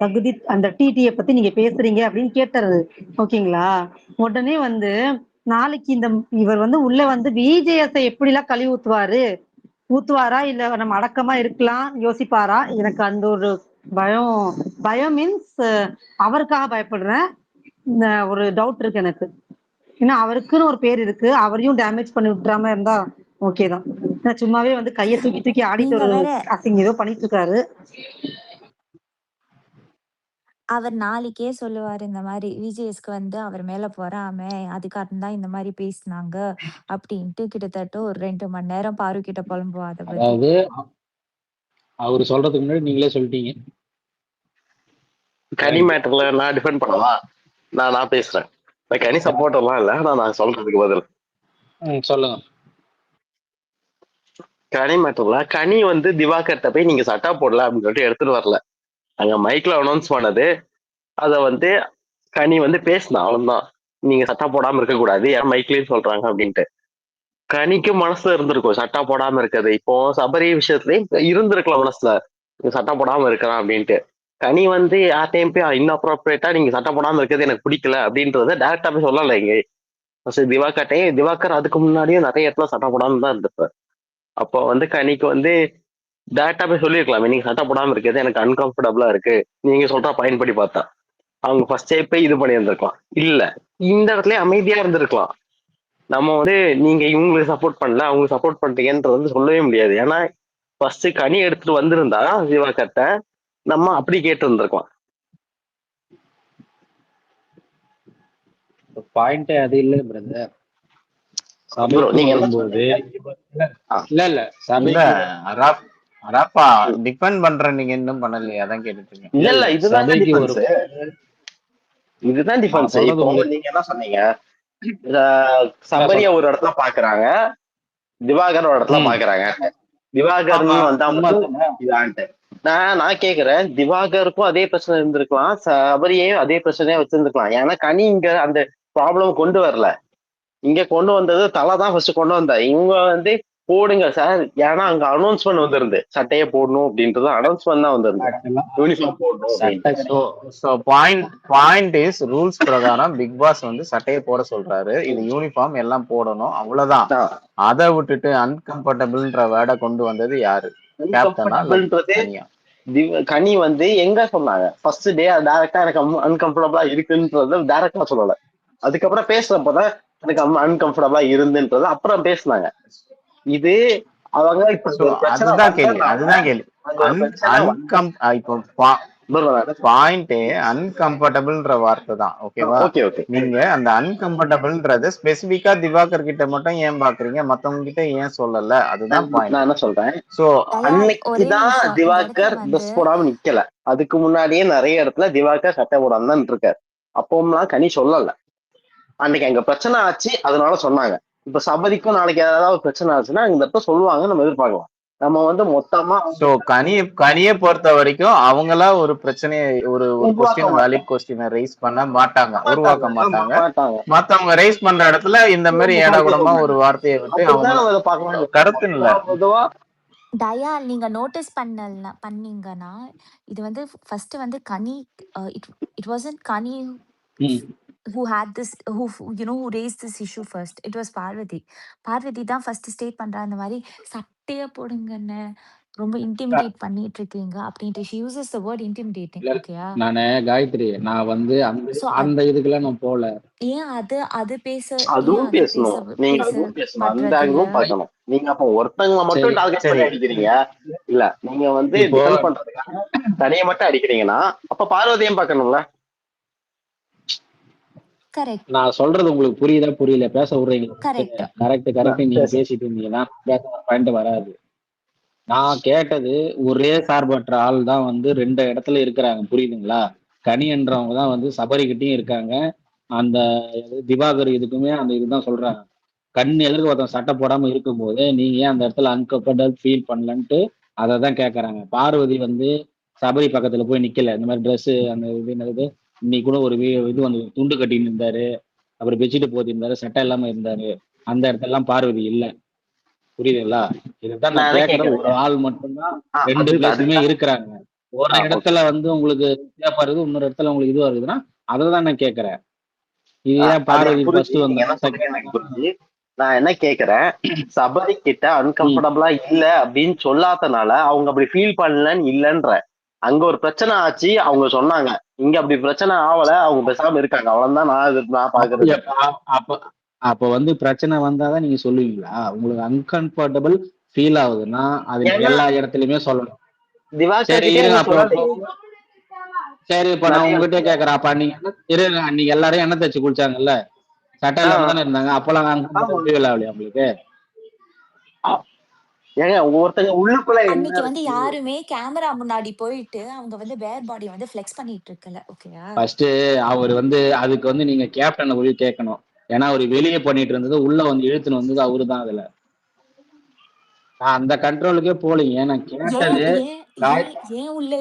தகுதி அந்த டிடியை பத்தி நீங்க பேசுறீங்க அப்படின்னு கேட்டாரு. ஓகேங்களா? உடனே வந்து நாளைக்கு இவர் வந்து உள்ள வந்து விஜேஎஸ் எப்படி எல்லாம் கழுவி ஊத்துவாரா இல்ல நம்ம அடக்கமா இருக்கலாம் யோசிப்பாரா? எனக்கு அந்த ஒரு பயம் மீன்ஸ் அவருக்காக பயப்படுறேன். ஒரு டவுட் இருக்கு எனக்கு. ஏன்னா அவருக்குன்னு ஒரு பேர் இருக்கு, அவரையும் டேமேஜ் பண்ணி விட்டுறாம இருந்தா ஓகேதான். சும்மாவே வந்து கையை தூக்கி ஆடிட்டு ஒரு அசிங்க ஏதோ பண்ணிட்டு இருக்காரு. அவர் நாளைக்கே சொல்லுவாரு இந்த மாதிரி விஜேஎஸ்க்கு வந்து அவர் மேல பொறாம, அதுக்காக தான் இந்த மாதிரி பேசினாங்க அப்படின்ட்டு. கிட்டத்தட்ட ஒரு 2 மணி நேரம் பாரு கிட்ட புலம்புவாத. அதாவது அவரு சொல்றதுக்கு முன்னாடி நீங்களே சொல்லிட்டீங்க. கனி மேட்டர்ல நான் டிஃபெண்ட் பண்ணலாம். நான் பேசுறேன். கனி சப்போர்ட் எல்லாம் இல்ல, நான் சொல்றதுக்கு பதில் சொல்லுங்க. கனி மேட்டர்ல கனி வந்து திவாகர்ட்ட போய் நீங்க சட்டா போடல அப்படின்னு சொல்லிட்டு எடுத்துட்டு வரல. அங்க மைக்ல அனௌன்ஸ் பண்ணது, அத வந்து கனி வந்து பேசினா, அவ்வளவுதான். நீங்க சட்டா போடாம இருக்க கூடாது, ஏன் மைக்லயும் சொல்றாங்க அப்படின்ட்டு. கனிக்கு மனசுல இருந்திருக்கும் சட்டா போடாம இருக்கிறது. இப்போ சபரி விஷயத்துலயும் இருந்திருக்கலாம் மனசுல, சட்டா போடாம இருக்கிறான் அப்படின்ட்டு. கனி வந்து யார்டையும் போய் இன்னப்ரோப்ரியேட்டா நீங்க சட்டை போடாம இருக்கிறது எனக்கு பிடிக்கல அப்படின்றத டேரக்டா போய் சொல்லலை. இங்க திவாகர் அதுக்கு முன்னாடியும் நிறைய இடத்துல சட்டை போடாம தான் இருந்திருப்பார். அப்போ வந்து கனிக்கு வந்து டேரக்டா போய் சொல்லியிருக்கலாமே, நீங்க சட்டை போடாம இருக்கிறது எனக்கு அன்கம்ஃபர்டபுளா இருக்கு, நீங்க சொல்ற பயன்படி பார்த்தா. அவங்க ஃபர்ஸ்டே போய் இது பண்ணியிருந்திருக்கலாம். இல்ல இந்த இடத்துல அமைதியா இருந்திருக்கலாம். நம்ம வந்து நீங்க இவங்களுக்கு சப்போர்ட் பண்ணல அவங்க சப்போர்ட் பண்றீங்கன்றது வந்து சொல்லவே முடியாது. ஏன்னா ஃபர்ஸ்ட் கனி எடுத்துட்டு வந்திருந்தா திவாகர்ட்ட நம்ம அப்படி கேட்டு இருந்திருக்கலாம். பாயிண்டே அது இல்ல பிரதர். ப்ரோ சபைக்கு நீங்க என்ன வரும்போது சொன்னீங்க? இல்ல இல்ல சபைக்கு அராப்பா டிபெண்ட் பண்ற நீங்க இன்னும் பண்ணலையே, அதான் கேட்டுட்டு இருக்கேன். இல்ல இல்ல இல்ல இதுதாங்க சபைக்கு டிஃபரன்ஸ். நான் இதுதான் டிஃபரன்ஸ். சொல்றது இப்போ உங்களுக்கு நீங்க என்ன சொன்னீங்க? சபரிய ஒரு இடத்துல பாக்குறாங்க, திவாகர் ஒரு இடத்துல பாக்குறாங்க. திவாகர்னு வந்தா மட்டும் இதான்ட்டு நான் கேக்குறேன். திவாகருக்கும் அதே பிரச்சனை இருந்திருக்கலாம், சபரியையும் அதே பிரச்சனையா வச்சிருந்துக்கலாம். ஏன்னா கனி இங்க அந்த ப்ராப்ளம் கொண்டு வரல. இங்க கொண்டு வந்தது தலை தான் ஃபர்ஸ்ட் கொண்டு வந்தா. இவங்க வந்து போடுங்க சார், ஏன்னா அங்க அனௌன்ஸ்மெண்ட் வந்திருந்து சட்டையை போடணும் அப்படின்றது அனௌன்ஸ்மெண்ட் தான் வந்திருந்து யூனிஃபார்ம் போடணும். பாயிண்ட் இஸ் ரூல்ஸ் பிரகாரம் பிக் பாஸ் வந்து சட்டையை போட சொல்றாரு, இது யூனிஃபார்ம் எல்லாம் போடணும், அவ்வளவுதான். அதை விட்டுட்டு அன்கம்ஃபர்டபிள்ன்ற வேர்டை கொண்டு வந்தது யாரு? கனி வந்து எங்க சொன்னாங்க ஃபர்ஸ்ட் டே டைரக்டா எனக்கு அன்கம்ஃபர்டபிளா இருக்குன்றது டைரக்டா சொல்லல. அதுக்கப்புறம் பேசுறப்பதான் எனக்கு அன்கம்ஃபர்டபிளா இருந்துன்றது அப்புறம் பேசினாங்க. இது அவங்க அதுதான் கேள்வி. பாயிண்டே அன்கம்ஃபர்டபிள்ன்ற வார்த்தை தான். ஓகேவா? நீங்க அந்த அன்கம்ஃபர்டபிள்ன்றது ஸ்பெசிபிக்கா திவாகர் கிட்ட மட்டும் ஏன் பாக்குறீங்க, மத்தவங்க கிட்ட ஏன் சொல்லல? அதுதான் பாயிண்ட். நான் என்ன சொல்றேன், சோ அன்னைக்குதான் திவாகர் ட்ரெஸ் போடாம நிக்கல. அதுக்கு முன்னாடியே நிறைய இடத்துல திவாகர் சட்டை போடாம தான் இருக்காரு. அப்போம்லாம் கனி சொல்லல. அன்னைக்கு அங்க பிரச்சனை ஆச்சு அதனால சொன்னாங்க. இப்ப சபரிக்கும் நாளைக்கு ஏதாவது பிரச்சனை ஆச்சுன்னா இந்த இடத்த சொல்லுவாங்க, நம்ம எதிர்பார்க்கலாம். நம்ம வந்து மொத்தமா கனியை பொறுத்த வரைக்கும் அவங்களா ஒரு பிரச்சனையை ஒரு கொஸ்டின் வேலிட் கொஸ்டினை ரைஸ் பண்ண மாட்டாங்க, உருவாக்க மாட்டாங்க. மத்தவங்க ரைஸ் பண்ற இடத்துல இந்த மாதிரி ஏடாகுடமா ஒரு வார்த்தையை விட்டு அவங்க கருத்து இல்ல. தயா நீங்க நோட்டீஸ் பண்ணீங்கன்னா இது வந்து ஃபர்ஸ்ட் வந்து கனி it wasn't Kani who had this who raised this issue first. It was Parvati தான் ஃபர்ஸ்ட் ஸ்டேட் பண்றா இந்த மாதிரி சட்டைய போடுங்கன்னு ரொம்ப இன்டிமிடேட் பண்ணிட்டு இருக்கீங்க அப்படின்ட்டு. she uses the word intimidating. ஓகேயா? நானே காயத்ரி நான் வந்து அந்த இதுக்கெல்லாம் நான் போல. ஏன் அது அதுவும் பேசணும், நீங்க அதுவும் பேசணும், அந்த ஆங்கிளும் பார்க்கணும். நீங்க அப்ப ஒருத்தவங்க மட்டும் டார்கெட் பண்ணி அடிக்கிறீங்க இல்ல, நீங்க வந்து டிஃபெண்ட் பண்றதுக்காக தனியை மட்டும் அடிக்கிறீங்கன்னா அப்ப பார்வதியும் பார்க்கணும்ல. நான் சொல்றது உங்களுக்கு புரியுதா புரியல? பேச விடுறீங்க? கரெக்ட் நீங்க பேசிட்டு இருந்தீங்கன்னா பேச பாயிண்ட் வராது. நான் கேட்டது ஒரே சார்பற்ற ஆள் தான் வந்து 2 இடத்துல இருக்கிறாங்க, புரியுதுங்களா? கனி என்றவங்க தான் வந்து சபரிக்கிட்டையும் இருக்காங்க, அந்த திவாகர் இதுக்குமே அந்த இதுதான் சொல்றாங்க. கண் எதிர்க்க ஒருத்தன் சட்டை போடாம இருக்கும்போது நீங்க ஏன் அந்த இடத்துல அன்கம்ஃபர்டபிள் ஃபீல் பண்ணலன்ட்டு அதை தான் கேட்கறாங்க. பார்வதி வந்து சபரி பக்கத்துல போய் நிக்கல. இந்த மாதிரி ட்ரெஸ் அந்த இது என்னது, இன்னைக்கு கூட ஒரு இது வந்து துண்டு கட்டின்னு இருந்தாரு, அப்புறம் பெட்ஷீட் போத்திருந்தாரு, சட்டை இல்லாம இருந்தாரு. அந்த இடத்துல எல்லாம் பார்வதி இல்ல, புரியுதுங்களா? இதுதான் நான் கேட்கறேன். ஒரு ஆள் மட்டும்தான் 2 பிளேஸுமே இருக்கிறாங்க. ஒரு இடத்துல வந்து உங்களுக்கு சேஃபா இருக்குது, இன்னொரு இடத்துல உங்களுக்கு இதுவா இருக்குதுன்னா அதான் நான் கேட்கறேன். இதுதான் பார்வதி ஃபர்ஸ்ட் வந்து. நான் என்ன கேக்குறேன், சபரி கிட்ட அன்கம்ஃபர்டபிளா இல்ல அப்படின்னு சொல்லாதனால அவங்க அப்படி ஃபீல் பண்ணலன்னு இல்லன்ற. அங்க ஒரு பிரச்சனை ஆச்சு அவங்க சொன்னாங்க, இங்க அப்படி பிரச்சனை ஆவல, அவங்க பேசாம இருக்காங்க, அவ்வளவுதான் நான் பாக்குறது. அப்ப வந்து பிரச்சனை வந்தாதான் நீங்க சொல்லுவீங்களா? உங்களுக்கு அன்கம்ஃபர்டபிள் ஃபீல் ஆகுதுன்னா அது எல்லா இடத்துலயுமே சொல்லணும். சரி இப்ப நான் உங்ககிட்ட கேக்குறேன், அப்ப நீங்க எல்லாரும் எண்ணெய் தச்சு குளிச்சாங்கல்ல, சட்டை இல்லாம தானே இருந்தாங்க, அப்பெல்லாம் உங்களுக்கு ஒருத்தங்க உள்ளுக்குள்ள அன்னைக்கு வந்து யாருமே கேமரா முன்னாடி போயிட்டு அவங்க வந்து வேர் பாடி வந்து ஃப்ளெக்ஸ் பண்ணிட்டு இருக்கல. ஓகேயா? ஃபர்ஸ்ட் அவர் வந்து அதுக்கு வந்து நீங்க கேப்டனை போய் கேட்கணும். ஏன்னா அவரு வெளியே பண்ணிட்டு இருந்தது, உள்ள வந்து இழுத்துன்னு வந்தது அவரு தான். அதுல நான் அந்த கண்ட்ரோலுக்கே போலீங்க. நான் கேட்டது ஏன் உள்ள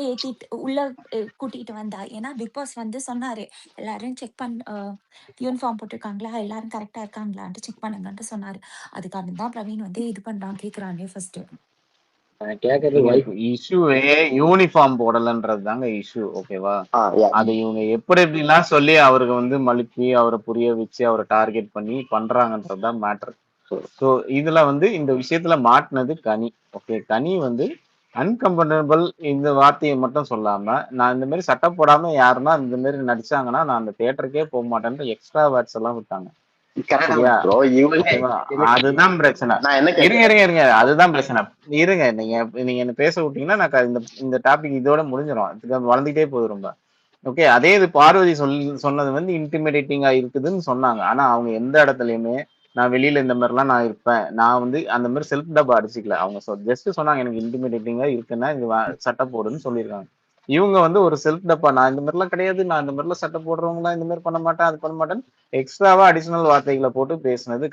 கூட்டிட்டு வந்தா, ஏன்னா பிக் பாஸ் வந்து சொன்னாரு எல்லாரும் செக் யூனிஃபார்ம் போட்டிருக்காங்களா, எல்லாரும் கரெக்டா இருக்காங்களான்ட்டு செக் பண்ணுங்கன்ட்டு சொன்னாரு. அதுக்காக தான் பிரவீன் வந்து இது பண்றான், கேக்குறானே ஃபர்ஸ்ட். இஷ்யூவே யூனிஃபார்ம் போடலன்றது தாங்க இஷ்யூ. ஓகேவா? அது இவங்க எப்படி எப்படிலாம் சொல்லி அவருக்கு வந்து மழுப்பி அவரை புரிய வச்சு அவரை டார்கெட் பண்ணி பண்றாங்கன்றதுதான் மேட்டர். ஸோ இதுல வந்து இந்த விஷயத்துல மாட்டினது கனி. ஓகே, கனி வந்து அன்கம்ஃபர்டபுள் இந்த வார்த்தையை மட்டும் சொல்லாம, நான் இந்த மாதிரி சட்டை போடாம யாருன்னா இந்த மாதிரி நடிச்சாங்கன்னா, நான் அந்த தியேட்டருக்கே போக மாட்டேன்ட்டு எக்ஸ்ட்ரா வேர்ட்ஸ் எல்லாம் விட்டாங்க. சரியா? ப்ரோ இவங்க ஓகேவா? அதுதான் பிரச்சனை. நான் என்ன இருங்க கேட்கிறேன் இருங்க இருங்க அதுதான் பிரச்சனை. இருங்க, நீங்க நீங்க என்ன பேச விட்டீங்கன்னா நான் இந்த இந்த டாபிக் இதோட முடிஞ்சிடும். இதுக்கு வளர்ந்துட்டே போகுது ரொம்ப. ஓகே, அதே இது பார்வதி சொன்னது வந்து இன்டிமிடேட்டிங்கா இருக்குதுன்னு சொன்னாங்க. ஆனா அவங்க எந்த இடத்துலயுமே நான் வெளியில இந்த மாதிரிலாம் நான் இருப்பேன், நான் வந்து அந்த மாதிரி செல்ஃப் டப்பா அடிச்சுக்கல. அவங்க ஜஸ்ட் சொன்னாங்க எனக்கு இன்டிமிடேட்டிங்கா இருக்குன்னா இது சட்டை போடுன்னு சொல்லியிருக்காங்க. இவங்க வந்து ஒரு செல்ஃப் டப்பா, நான் இந்த மாதிரிலாம் கிடையாது, நான் இந்த மாதிரிலாம் சட்டை போடுறவங்களாம் இந்த மாதிரி பண்ண மாட்டேன், அது பண்ண மாட்டேன்னு எக்ஸ்ட்ராவா அடிஷனல் வார்த்தைகளை போட்டு பேசுனது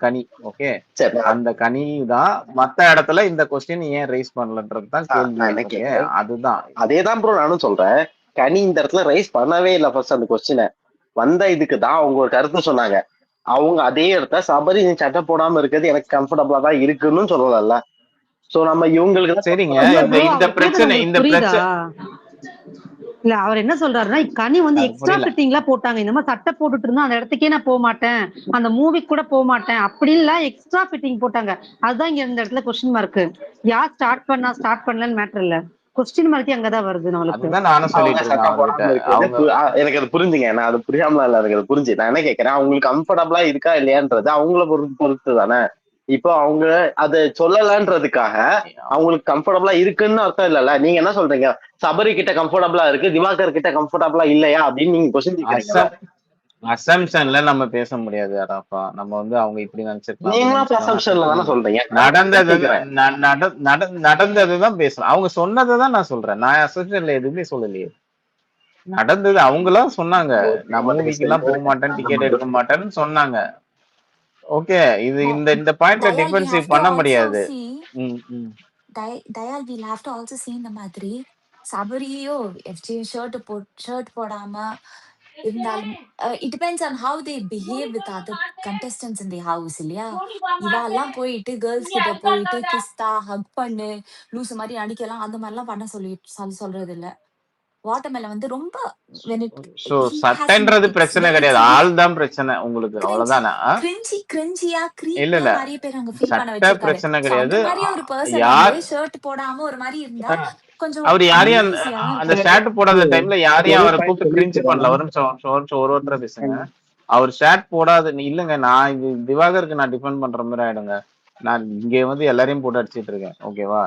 கனி. ஓகே, சரி அந்த கனி தான் மத்த இடத்துல இந்த கொஸ்டின் ஏன் ரைஸ் பண்ணலன்றது தான் நான் கேள்வி. என்ன ஓகே, கேட்கிறேன் அதுதான். அதேதான் ப்ரோ நானும் சொல்றேன். கனி இந்த இடத்துல ரைஸ் பண்ணவே இல்லை ஃபர்ஸ்ட் அந்த கொஸ்டினை. வந்த இதுக்கு தான் அவங்க ஒரு கருத்து சொன்னாங்க. அவங்க அதே இடத்த சபரி நீ சட்டை போடாம இருக்கிறது எனக்கு கம்ஃபர்டபுளா தான் இருக்குன்னு சொல்லல. சோ நம்ம இவங்களுக்கு தான் சரிங்க, இல்ல இந்த ப்ரோ இந்த அவர் கேட்டது பிரச்சனை உங்களுக்கு இந்த புரியுதா? பிரச்சனை இல்ல அவர் என்ன சொல்றாருன்னா கனி வந்து அது எக்ஸ்ட்ரா புரியல. ஃபிட்டிங் எல்லாம் போட்டாங்க. இந்த மாதிரி சட்டை போட்டுட்டு இருந்தா அந்த இடத்துக்கே நான் போக மாட்டேன், அந்த மூவிக்கு கூட போக மாட்டேன் அப்படின்லாம் எக்ஸ்ட்ரா ஃபிட்டிங் போட்டாங்க. அதுதான் இங்க இந்த இடத்துல கொஸ்டின் மார்க். யார் ஸ்டார்ட் பண்ணலன்னு மேட்டர் இல்ல, கொஸ்டின் மார்க்கே அங்கதான் வருது நம்மளுக்கு. அதுதான் நானும் அவங்க சொல்லிட்டு இருக்கேன் சட்டை அவர்கிட்ட. போடாம இருக்கிறது அவங்க எனக்கு அது புரிஞ்சுங்க. நான் அது புரியாமல இல்ல, எனக்கு அது புரிஞ்சு. நான் என்ன கேட்கிறேன், அவங்களுக்கு கம்ஃபர்டபுளா இருக்கா இல்லையான்றது அவங்கள பொறுத்து தானே. இப்போ அவங்க அதை சொல்லலன்றதுக்காக அவங்களுக்கு கம்ஃபர்டபுளா இருக்குன்னு அர்த்தம் இல்லல்ல. நீங்க என்ன சொல்றீங்க, சபரி கிட்ட கம்ஃபர்டபுளா இருக்கு, திவாகர் கிட்ட கம்ஃபர்டபுளா இல்லையா அப்படின்னு நீங்க கொஸ்டின் கேக்குறீங்க. அசம்ஷன்ல நம்ம பேச முடியாது அடாப்பா. நம்ம வந்து அவங்க இப்படி நீங்களும் அசம்ஷன்ல தானே சொல்றீங்க. நடந்ததுதான் பேசலாம். அவங்க சொன்னதுதான் நான் சொல்றேன். நான் அசம்ஷன்ல எதுவுமே சொல்லலையே. நடந்தது அவங்களாம் சொன்னாங்க, நான் மூவிக்கு எல்லாம் போக மாட்டேன், டிக்கெட் எடுக்க மாட்டேன்னு சொன்னாங்க. ஓகே, இது இந்த இந்த பாயிண்ட்ல Dayal, we defensive have to பண்ண also முடியாது. see. Dayal, we'll have to also see இந்த மாதிரி சபரியோ ஷர்ட் போடாம இருந்தாலும் it depends on how they behave with other contestants in the house இல்லையா? இவாலாம் போயிட்டு கேர்ள்ஸ் கிட்ட போயிட்டு கிஸ்தா ஹக் பண்ணு லூசு மாதிரி அடிக்கலாம் அந்த மாதிரிலாம் பண்ண சொல்றது இல்ல. வாட்டர்மெலன் வந்து ரொம்ப when it so he has சட்டைன்றது it's பிரச்சனை very கிடையாது, cringy ஆள் தான் பிரச்சனை உங்களுக்கு, அவ்வளவுதானா? கிரிஞ்சியா இல்ல creepy-ஆ இல்ல, நிறைய பேர் அங்க ஃபீல் பண்ண சட்டை வச்சிருக்காரு. பிரச்சனை சோ அந்த கிடையாது. மாதிரி ஒரு பர்சன் யார் வந்து ஷர்ட் போடாம ஒரு மாதிரி இருந்தா கொஞ்சம் அவர் யாரையும் அன்ஈஸியா தான் அந்த இருக்கும். ஷர்ட் போடாத டைம்ல யாரையும் ஒரே அவரை பாயிண்ட் கூப்பிட்டு கிரிஞ்சு சொல்லிக்கிறேன். பண்ணல. ஒருத்தர பேசுங்க. அவர் ஷர்ட் போடாத இல்லங்க, நான் இது திவாகருக்கு நான் டிஃபெண்ட் பண்ற மாதிரி ஆயிடுங்க. நான் இங்க வந்து எல்லாரையும் போட்டு அடிச்சிட்டு இருக்கேன். ஓகேவா,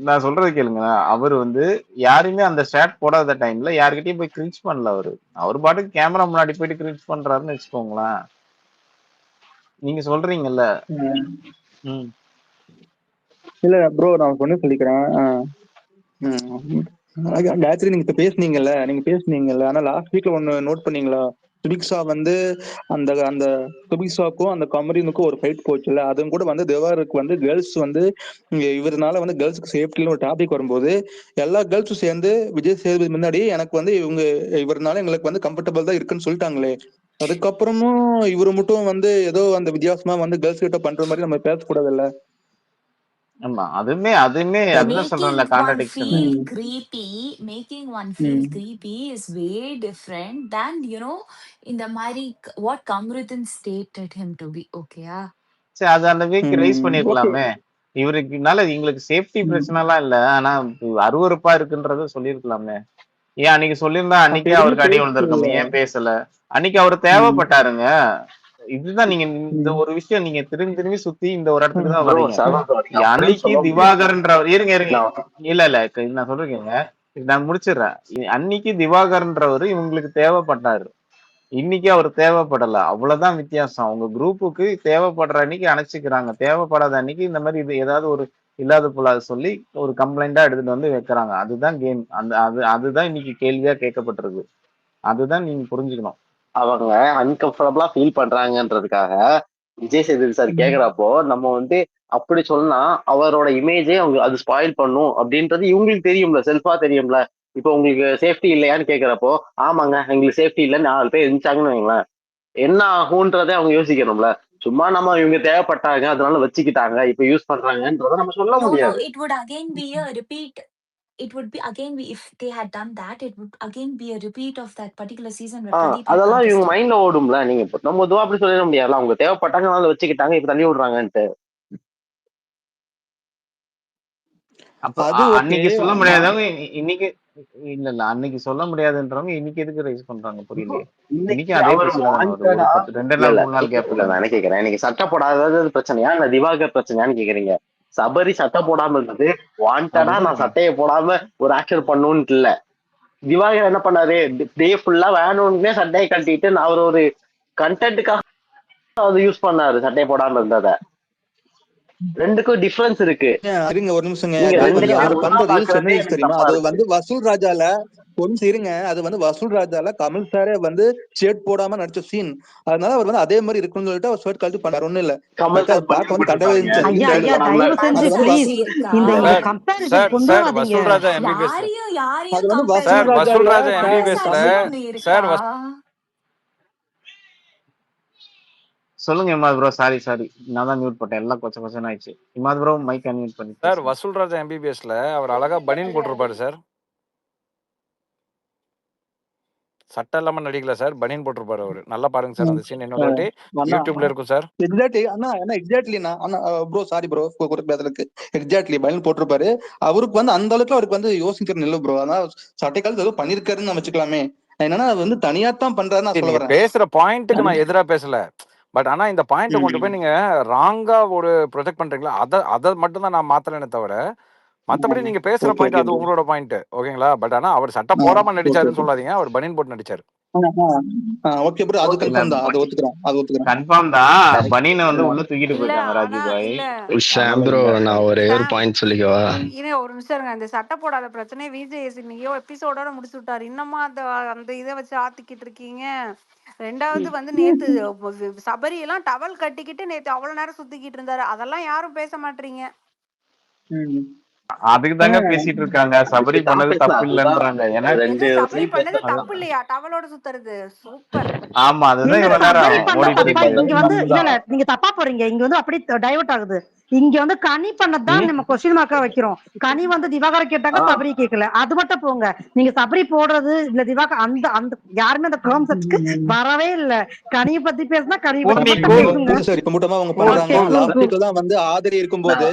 நான் சொல்றது கேளுங்க. அவர் வந்து யாருமே அந்த ஷர்ட் போடாத டைம்ல யாருக்கிட்டையும் போய் கிரிஞ்ச் பண்ணல. அவர் பாட்டுக்கு கேமரா முன்னாடி போயிட்டு கிரிஞ்ச் பண்றாருன்னு வச்சுக்கோங்களேன். நீங்க சொல்றீங்கல்ல. இல்ல ப்ரோ, நான் ஒண்ணு சொல்லிக்கிறேன். காயத்ரி, நீங்க பேசுனீங்கல்ல, ஆனா லாஸ்ட் வீக்ல ஒண்ணு நோட் பண்ணீங்களா? சுபிக்ஷா வந்து அந்த அந்த சுபிக்ஷாக்கும் அந்த கமரினுக்கும் ஒரு ஃபைட் போச்சுல்ல, அதுவும் கூட வந்து தேவாருக்கு வந்து கேர்ள்ஸ் வந்து இவருனால வந்து கேர்ள்ஸுக்கு சேஃப்டின்னு ஒரு டாபிக் வரும்போது எல்லா கேர்ள்ஸும் சேர்ந்து விஜய் சேதுபதி முன்னாடி எனக்கு வந்து இவருனால எங்களுக்கு வந்து கம்ஃபர்டபுள் தான் இருக்குன்னு சொல்லிட்டாங்களே, அதுக்கப்புறமும் இவரு மட்டும் வந்து ஏதோ அந்த வித்தியாசமா வந்து கேர்ள்ஸ் கிட்ட பண்ற மாதிரி நம்ம பேசக்கூடாது இல்ல? ஆமா, அதுமே அதுதான் சொல்றேன்ல, contradiction. Making one feel creepy is way different than இந்த மாதிரி what Kamruddin stated him to be. ஓகேயா, சரி, அது அந்த வீக் ரைஸ் பண்ணிருக்கலாமே. இவருக்குனால எங்களுக்கு சேஃப்டி பிரச்சனை எல்லாம் இல்ல, ஆனா அருவருப்பா இருக்குன்றத சொல்லிருக்கலாமே. ஏன் அன்னைக்கு சொல்லியிருந்தா அன்னைக்கே அவருக்கு அடி விழுந்திருக்கோம். ஏன் பேசல? அன்னைக்கு அவர் தேவைப்பட்டாருங்க. இதுதான் நீங்க இந்த ஒரு விஷயம் நீங்க திரும்பி சுத்தி இந்த ஒரு இடத்துக்கு தான் வரீங்க. அன்னைக்கு திவாகர்ன்றவர் இருங்க இல்ல நான் சொல்றேங்க, நான் முடிச்சிடுறேன். அன்னைக்கு திவாகர்ன்றவர் இவங்களுக்கு தேவைப்பட்டாரு, இன்னைக்கு அவர் தேவைப்படல. அவ்வளவுதான் வித்தியாசம். அவங்க குரூப்புக்கு தேவைப்படுற அன்னைக்கு அணைச்சிக்கிறாங்க, தேவைப்படாத அன்னைக்கு இந்த மாதிரி இது ஏதாவது ஒரு இல்லாத பொல்லாத சொல்லி ஒரு கம்ப்ளைண்டா எடுத்துட்டு வந்து வைக்கிறாங்க. அதுதான் கேம். அதுதான் இன்னைக்கு கேள்வியா கேட்கப்பட்டிருக்கு. அதுதான் நீங்க புரிஞ்சுக்கணும். அவங்க அன்கம்ஃபர்டபுளா ஃபீல் பண்றாங்கன்றதுக்காக விஜய் சேதுபதி சார் கேக்குறப்போ நம்ம வந்து அப்படி சொன்னா அவரோட இமேஜே அவங்க அது ஸ்பாயில் பண்ணும் அப்படின்றது இவங்களுக்கு தெரியும்ல, செல்ஃபா தெரியும்ல. இப்போ உங்களுக்கு சேஃப்டி இல்லையான்னு கேக்குறப்போ ஆமாங்க எங்களுக்கு சேஃப்டி இல்லைன்னு 4 பேர் இருந்துச்சாங்கன்னு வைங்களேன், என்ன ஆகும்ன்றதே அவங்க யோசிக்கணும்ல. சும்மா நம்ம இவங்க தேவைப்பட்டாங்க அதனால வச்சுக்கிட்டாங்க இப்ப யூஸ் பண்றாங்கன்றத நம்ம சொல்ல முடியாது. It would again be a repeat. It would be again if they had done that, it would again be a repeat of that particular season where Pradeep had அதெல்லாம் இவங்க contested. மைண்ட்ல ஓடும்ல. நீங்க நம்ம இதுவா அப்படி சொல்லிட முடியாதுல, அவங்க தேவைப்பட்டாங்க அதனால வச்சுக்கிட்டாங்க இப்ப தள்ளி விடுறாங்கன்ட்டு. அப்ப அது ஓகே. அன்னைக்கு சொல்ல முடியாதவங்க இன்னைக்கு இல்ல அன்னைக்கு சொல்ல முடியாதுன்றவங்க இன்னைக்கு எதுக்கு ரைஸ் பண்றாங்க புரியலையே. இன்னைக்கு இன்னைக்கும் அதே அவர் பிரச்சனை தானே வருது. ஒரு வாண்டடா 2 இல்ல நாள் இல்ல 3 நாள் கேப் இல்ல நான் கேக்குறேன், இன்னைக்கு சட்டை போடாதது பிரச்சனையா இல்ல திவாகர் பிரச்சனையான்னு கேக்குறீங்க. சபரி சட்டை போடாம இருந்தது வாண்டடா, நான் சட்டையை போடாம ஒரு ஆக்ஷன் பண்ணுன்னு இல்ல. திவாகர் என்ன பண்ணாரு, டே ஃபுல்லா வேணும்னே சட்டையை கட்டிட்டு அவர் ஒரு கண்டென்ட்டுக்காக அது யூஸ் பண்ணாரு சட்டையை போடாம இருந்தத. ரெண்டுக்கும் டிஃபரன்ஸ் இருக்கு. இருங்க ஒரு நிமிஷங்க. நீங்க அது ரெண்டு வந்து அவர் கேரக்டரா பண்ற ரீல்ஸ் என்ன பாக்குறதே ரீல்ஸ் எனக்கு தெரியுமா? தப்பா அது இருக்கு. வந்து வசூல் ராஜால கொஞ்சம் இருங்க. அது வந்து வசூல் ராஜால கமல் சாரே வந்து ஷர்ட் போடாம நடிச்ச சீன். அதனால அவர் வந்து அதே மாதிரி இருக்குன்னு சொல்லிட்டு அவர் ஷர்ட் கழட்டி பண்ணாரு. ஒண்ணும் இல்ல. கமல் அது சார் பண்ணி பார்க்க வந்து கண்டவே போட்டுருப்பாருங்க. ஐயா ஐயா போடாம தயவு செஞ்சு அது வந்து ப்ளீஸ் இருக்கா? இந்த சார் கம்பேரிசன் சார் கொண்டு சார் வராதீங்க. வசூல் ராஜா எம்பிபிஎஸ்ல யாரையும் அது வந்து கம்பேர் சார் வசூல் வசூல் ராஜால ராஜா எம்பிபிஎஸ்ல மனசாட்சின்னு ஒண்ணு சார் இருக்கா? சொல்லுங்க இமாத் ப்ரோ. சாரி நான் தான் மியூட் போட்டேன். எல்லாம் கொச்ச கொச்சன்னு ஆயிடுச்சு. இமாத் ப்ரோ மைக் அன்மியூட் பண்ணி சார் பேசுங்க. வசூல் ராஜா எம்பிபிஎஸ்ல அவர் அழகா பனியன் போட்டிருப்பாரு சார். சட்டை இல்லாம நடிக்கல சார், பனியன் போட்டிருப்பாரு அவரு. நல்லா பாருங்க சார் அந்த சீன். இன்னொரு வாட்டி அண்ணா யூடியூப்ல இருக்கும் சார். எக்ஸாக்ட்லி அண்ணா என்ன எக்ஸாக்ட்லிண்ணா அண்ணா ப்ரோ சாரி ப்ரோ கூட பேசுறதுக்கு. எக்ஸாக்ட்லி பயன் போட்டிருப்பாரு. அவருக்கு வந்து அந்த அளவுக்கு அவருக்கு வந்து யோசிக்கிறது இல்லை ப்ரோ. ஆனா சட்டை காலத்து ஏதோ பண்ணிருக்காருன்னு நம்ம வச்சுக்கலாமே. என்னன்னா அது வந்து தனியாத்தான் பண்றாரு நான் சரி, சொல்ல நீங்க வரேன். பேசுற பாயிண்ட்டுக்கு நான் எதிரா பேசல. பட் ஆனா இந்த பாயிண்ட்டை கொண்டு போய் நீங்க ராங்கா ஒரு ப்ரொஜெக்ட் பண்றீங்களா, அதை மட்டும் தான் நான் மாத்தலனே தவிர மத்தபடி நீங்க பேசுற ஓகே பாயிண்ட் ஓகே அது ப்ரோ. உங்களோட பாயிண்ட். ஓகேங்களா? பட் ஆனா அவர் சட்டை போடாம ஓகே நடிச்சாருன்னு ஓகே. சொல்லாதீங்க, அவர் பனியன் போட்டு நடிச்சாரு. Okay bro. அது இல்ல கன்ஃபார்ம் தான். அது ஒத்துக்கிறேன். கன்ஃபார்ம் தான். Correct. பனியனை வந்து உள்ள தூக்கிட்டு இல்ல போயிருக்காங்க ஆனா ராஜு பாய். இல்ல சாம் அதனால ப்ரோ, இல்ல. நான் ஒரே ஒரு சாம் பாயிண்ட் சொல்லிக்கவா? ஒரு நிமிஷம் இருங்க. இந்த சட்டை போடாத பிரச்சனை விஜய் இன்னையோ எபிசோடோட முடிச்சு விட்டாரு. இன்னமும் அந்த அந்த இதை வச்சு ஆத்திக்கிட்டு இருக்கீங்க. ரெண்டாவது வந்து நேத்து சபரி எல்லாம் டவல் கட்டிக்கிட்டு நேத்து அவ்வளவு நேரம் சுத்திக்கிட்டு இருந்தாரு. அதெல்லாம் யாரும் பேச மாட்டீங்க. அதுக்கு தாங்க பேசிட்டு இருக்காங்க. சபரி அதுக்கு தான் பண்ணது பேசலாம். தப்பு அதுதான் இல்லைன்றாங்க. ஏன்னா ரெண்டு எது சபரி இடத்துலயும் பண்ணது பேசலாம். தப்பு இல்லையா? டவலோட சுத்துறது சூப்பர். ஆமா, அதுதான் நீங்க இவ்வளவு சபரி நேரம் பண்ண ஓடிட்டு தப்பா இருக்கு. இங்க வந்து இல்ல நீங்க தப்பா போறீங்க. இங்க வந்து அப்படி டைவர்ட் ஆகுது. இங்க வந்து கனி பண்ணதான் நம்ம கொஸ்டின் மார்க்கா வைக்கிறோம். கனி வந்து திவாகர கேட்டாங்க, சபரி கேட்கல. அது மட்டும் போங்க. நீங்க சபரி போடுறது இல்ல திவாகர் அந்த அந்த யாருமே அந்த கான்செப்ட்க்கு வரவே இல்ல. கனியை பத்தி பேசினா கனியை பத்தி மட்டும் பேசுங்க. சார் இப்ப மட்டுமா அவங்க பண்றாங்க. ஓகே லாஸ்ட் வீக்ல தான் வந்து ஆதரி இருக்கும்போது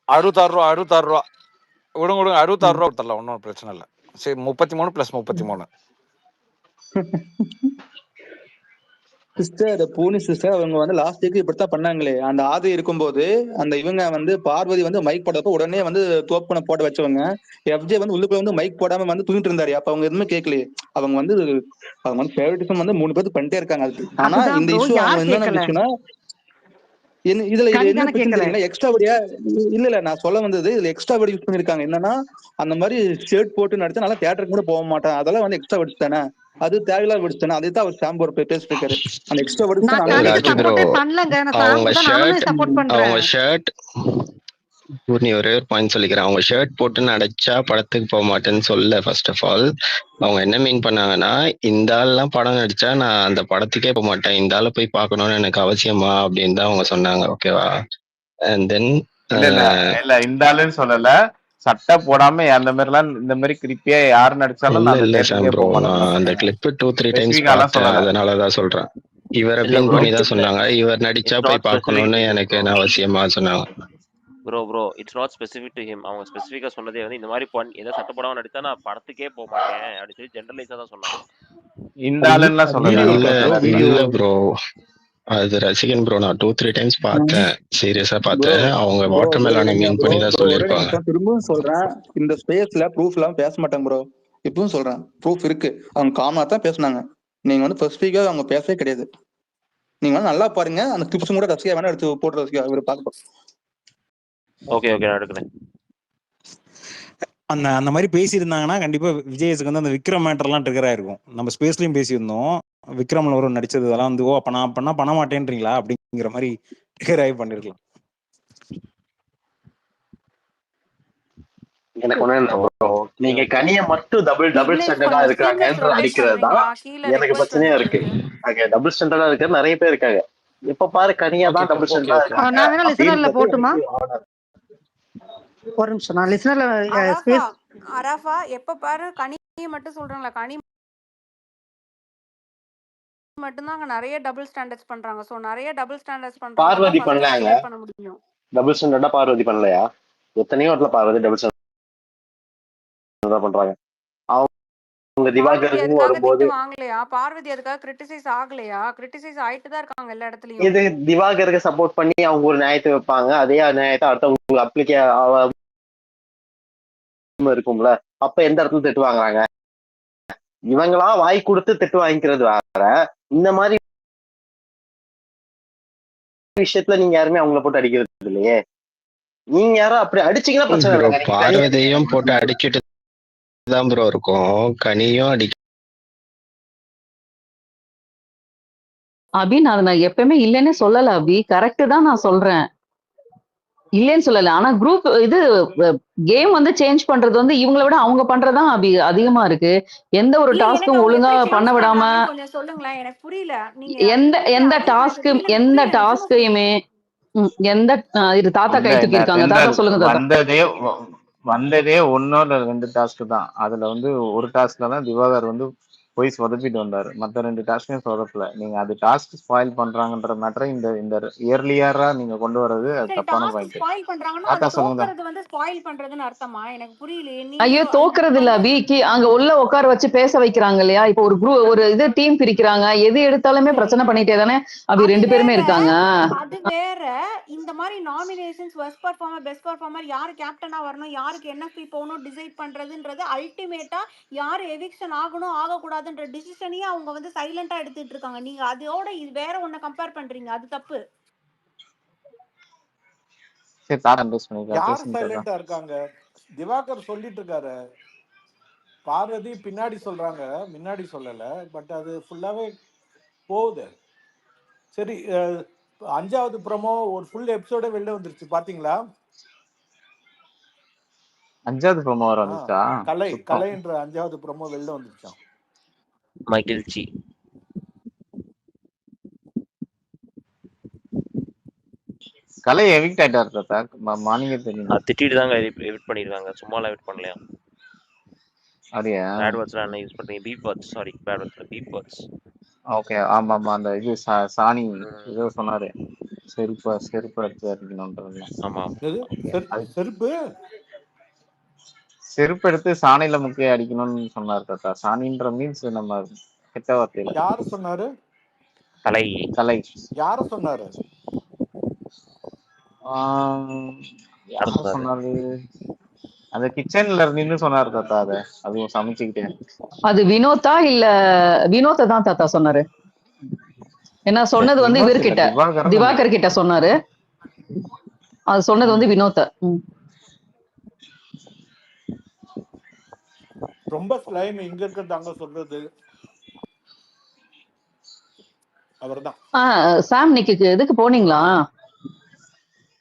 66 ரூபா விடுங்க 66 ரூபா தரலாம், ஒன்றும் பிரச்சனை இல்லை. சரி 33 + 33. சிஸ்டர் பூனி சிஸ்டர் அவங்க வந்து லாஸ்ட் வீக் இப்படித்தான் பண்ணாங்களே. அந்த ஆதி இருக்கும்போது அந்த இவங்க வந்து பார்வதி வந்து மைக் போட்டப்ப உடனே வந்து தோப்பனை போட வச்சவங்க. எஃப்ஜே வந்து உள்ளுக்குள்ள வந்து மைக் போடாம வந்து தூங்கிட்டு இருந்தாரு. அப்ப அவங்க எதுவுமே கேட்கலையே. அவங்க வந்து ஃபேவரட்டிசம் வந்து 3 பேருக்கு பண்ணிட்டே இருக்காங்க. ஆனா அதுதான் இந்த ப்ரோ, இஷ்யூ அவங்க யார் என்னென்ன கேட்கல? விஷயம்னா இதுல இது கனி என்ன தானே பிரச்சனை கேட்கல. தெரியுங்களா? எக்ஸ்ட்ரா வடியா இல்ல நான் சொல்ல வந்தது இதுல எக்ஸ்ட்ரா வடி யூஸ் பண்ணிருக்காங்க. என்னன்னா அந்த மாதிரி ஷர்ட் போட்டு நடிச்சா நல்லா தியேட்டருக்கு கூட போக மாட்டேன். அதெல்லாம் வந்து எக்ஸ்ட்ரா வடிச்சு தானே, அது தேவையில்லா வடிச்சு தானே. அதை தான் அவர் சாம்பு பேசிட்டு இருக்காரு. அந்த எக்ஸ்ட்ரா வடிச்சு தான் நான் நல்லா கனிக்கு ராஜு ப்ரோ, சப்போர்ட்டே பண்ணலங்க. நான் அவங்க சாமுக்கு தான் நானுமே சப்போர்ட் பண்றேன். ஷர்ட் பூர்ணி ஒரே ஒரு பாயிண்ட் சொல்லிக்கிறேன். அவங்க ஷர்ட் போட்டு நடிச்சா படத்துக்கு போக மாட்டேன்னு சொல்ல. ஃபர்ஸ்ட் ஆஃப் ஆல் அவங்க என்ன மீன் பண்ணாங்கன்னா, இந்த ஆள்லாம் படம் நடிச்சா நான் அந்த படத்துக்கே போக மாட்டேன், இந்த ஆளை போய் பார்க்கணும்னு எனக்கு அவசியமா அப்படின்னு தான் அவங்க சொன்னாங்க. ஓகேவா? அண்ட் தென் இல்ல இந்த ஆளுன்னு சொல்லல. சட்டை போடாம அந்த மாதிரி எல்லாம் இந்த மாதிரி கிரிப்பியா யாரு நடிச்சாலும் நான் அந்த இல்ல சாம் தேட்டருக்கே ப்ரோ, போக நான் மாட்டேன் அந்த சொன்னேன். கிளிப் 2-3 டைம்ஸ் ஸ்பெசிபிக்காலாம் பார்த்தேன், சொல்லல. அதனாலதான் சொல்றேன். இவரை இல்ல மீன் ப்ரோ, பண்ணி தான் சொன்னாங்க, இவர் நடிச்சா இட்ஸ் போய் நாட் பார்க்கணும்னு ஸ்பெசிஃபிக் டு ஹிம் எனக்கு ப்ரோ. என்ன அவசியமா சொன்னாங்க. Bro it's not specific to him. அவங்க ஸ்பெசிஃபிக்கா சொன்னதே வந்து இந்த மாதிரி ஏதோ சட்டை போடாம நடிச்சா நான் படத்துக்கே போக மாட்டேன் அப்படின்னு சொல்லி ஜெனரலைஸா தான் சொன்னாங்க. இந்த ஆளுன்னா சொல்லல. இல்ல ப்ரோ, அது ரசிகன் ப்ரோ. நான் 2-3 டைம்ஸ் பார்த்தேன், சீரியஸா பார்த்தேன். அவங்க வாட்டர் மெலானை மீன் பண்ணி தான் சொல்லியிருப்பாங்க. திரும்பவும் சொல்றேன், இந்த ஸ்பேஸ்ல ப்ரூஃப் எல்லாம் பேச மாட்டாங்க ப்ரோ. இப்பவும் சொல்றேன், ப்ரூஃப் இருக்கு. அவங்க காமனா தான் பேசினாங்க. நீங்க வந்து ஃபர்ஸ்ட் வீக்கா அவங்க பேசவே கிடையாது. நீங்க வந்து நல்லா பாருங்க. அந்த கிளிப்ஸ் கூட ரசிகா வேணா எடுத்து போட்டு ரசிகா இவர் பார்க்க. ஓகே நான் எடுக்கிறேன். அந்த மாதிரி பேசியிருந்தாங்கன்னா கண்டிப்பா விஜய்க்கு வந்து அந்த விக்ரம் மேட்டர்லாம் ட்ரிகர் ஆயிருக்கும். நம்ம ஸ்பேஸ்லயும் பேசியிருந்தோம். விக்ரம்ல ஒரு நடிச்சது அதெல்லாம் வந்து அப்ப நான் பண்ண மாட்டேன்றீங்களா அப்படிங்கிற மாதிரி ட்ரிகர் ஆகி பண்ணிருக்கலாம். எனக்கு ஒண்ணு, நீங்க கனிய மட்டும் டபுள் ஸ்டாண்டர்டா இருக்காங்கன்ற அடிக்கிறதுதான் எனக்கு பிரச்சனையா இருக்கு. டபுள் ஸ்டாண்டர்டா இருக்க நிறைய பேர் இருக்காங்க. எப்ப பாரு கனியா தான் டபுள் ஸ்டாண்டர்டா நான் வேணா லிசனர்ல போட்டுமா? இருக்காங்க. ஒரு நிமிஷம், நான் லிசனர்ல அரஃபா எப்ப பாரு கனி மட்டும் சொல்றாங்களா? கனி மட்டும்தான் அங்க நிறைய டபுள் ஸ்டாண்டர்ட்ஸ் பண்றாங்க. சோ நிறைய டபுள் ஸ்டாண்டர்ட்ஸ் பண்றாங்க. பார்வதி பண்ணாங்க. பண்ண முடியும். டபுள் ஸ்டாண்டர்டா பார்வதி பண்ணலையா? எத்தனையோ இடத்துல பார்வதி டபுள் சென்டர் பண்றாங்க. அவங்க பார்வதி திவாகருக்கு அதுக்காக வரும்போது திட்டு வாங்கலையா? பார்வதி அதுக்காக கிரிட்டிசைஸ் ஆகலையா? கிரிட்டிசைஸ் ஆயிட்டு தான் இருக்காங்க எல்லா இடத்துலயும். இது திவாகருக்கு சப்போர்ட் பண்ணி அவங்க ஒரு நியாயத்தை வைப்பாங்க, அதே நியாயத்தை அடுத்தவங்களுக்கு அப்ளிகே இருக்கும்ல, அப்ப எந்த இடத்துல திட்டு வாங்குறாங்க? இவங்களா வாய் கொடுத்து திட்டு வாங்கிக்கிறது வேற, இந்த மாதிரி விஷயத்துல நீங்க யாருமே அவங்கள போட்டு அடிக்கிறது இல்லையே. நீங்க யாரும் அப்படி அடிச்சீங்கன்னா பிரச்சனை இல்லை. பார்வதியும் போட்டு அடிக்கிட்டு தான் ப்ரோ இருக்கும், கனியும் அபி நான் எப்பவுமே இல்லைன்னு சொல்லல அபி, கரெக்ட் தான் நான் சொல்றேன், இல்லைன்னு சொல்லல. ஆனா குரூப் இது கேம் வந்து சேஞ்ச் பண்றது வந்து இவங்களை விட அவங்க பண்றதுதான் அபி அதிகமா இருக்கு. எந்த ஒரு டாஸ்க்கும் ஒழுங்கா பண்ண விடாம, கொஞ்சம் சொல்லுங்களேன், எனக்கு புரியல. நீங்க எந்த டாஸ்கையுமே எந்த இது தாத்தா கை தூக்கி இருக்காங்க. தாத்தா சொல்லுங்க தாத்தா. வந்ததே ஒன்னோட 2 டாஸ்க் தான். அதுல வந்து ஒரு டாஸ்க்ல தான் திவாகர் வந்து போய் சொதப்பிட்டு வந்தாரு. மத்த 2 டாஸ்கையும் சொதப்பல. நீங்க அது டாஸ்க் ஸ்பாயில் பண்றாங்கன்ற மேட்டரை இந்த இயர்லியரா நீங்க கொண்டு வர்றது அது தப்பான பாயிண்ட். ஸ்பாயில் பண்றாங்கன்னா தாத்தா அது சொல்லுங்க. தோக்குறது வந்து ஸ்பாயில் பண்றதுன்னு அர்த்தமா? எனக்கு புரியலையே. ஐயோ தோக்குறது இல்ல அபி, அங்க உள்ள உட்கார வச்சு பேச வைக்கிறாங்க இல்லையா? இப்போ ஒரு இது டீம் பிரிக்கிறாங்க, எது எடுத்தாலுமே பிரச்சனை பண்ணிட்டே தானே அபி 2 பேருமே இருக்காங்க. அது வேற. இந்த மாதிரி நாமினேஷன்ஸ் பெஸ்ட் பெர்ஃபார்மர் யாரு கேப்டனா வரணும், யாருக்கு என்எஃப்பி போகணும் டிசைட் பண்றதுன்றது அல்டிமேட்டா யாரு எவிக்ஷன் ஆகணும் ஆகக்கூடாதுன்ற டிசிஷனையும் அவங்க வந்து சைலண்டா எடுத்துட்டு இருக்காங்க. நீங்க அதோட இது வேற ஒண்ண கம்பேர் பண்றீங்க, அது தப்பு. யார் சைலண்டா இருக்காங்க? திவாகர் சொல்லிட்டு இருக்காரு, பார்வதி பின்னாடி சொல்றாங்க, முன்னாடி சொல்லல. பட் அது ஃபுல்லாவே போகுது. சரி, 5வது ப்ரோமோ ஒரு ஃபுல் எபிசோட வெளில வந்துருச்சு, பாத்தீங்களா? 5வது ப்ரோமோ வர வந்துச்சா? கலைன்ற 5வது ப்ரோமோ வெளில வந்துருச்சாம். மகிழ்ச்சி. கலை எவிக்ட் ஆயிட்டாரு தாத்தா, மார்னிங்கே தெரியும். திட்டிட்டு தாங்க எவிக்ட் பண்ணிருக்காங்க, சும்மாலாம் எவிக்ட் பண்ணலையா? அப்படியா? பேட் வேர்ட்ஸ்லாம் என்ன யூஸ் பண்றீங்க? Beep words, sorry bad words, beep words. Okay, ஆமா ஆமா, அந்த இது சாணி ஏதோ சொன்னாரு, செருப்பு எடுத்து அடிக்கணும்ன்றதுல. ஆமா, செருப்பு எடுத்து சாணியில முக்கிய அடிக்கணும்னு சொன்னார் தாத்தா. சாணின்ற மீன்ஸ் நம்ம கெட்ட வார்த்தையில. யாரு சொன்னாரு? கலை யார சொன்னாரு? யார சொன்னாரு? அந்த கிச்சன்ல நின்னு சொன்னாரு தாத்தா. அதுவும் சமைச்சுக்கிட்டே. அது வினோதா இல்ல வினோத தான் தாத்தா சொன்னாரு. என்ன சொன்னது வந்து இவர்கிட்ட திவாகர் கிட்ட சொன்னாரு. அது சொன்னது வந்து வினோத. ரொம்ப ஸ்லைம் இங்க இருக்கிறதாங்க சொல்றது அவர்தான். சாம் இன்னைக்கு எதுக்கு போனீங்களா?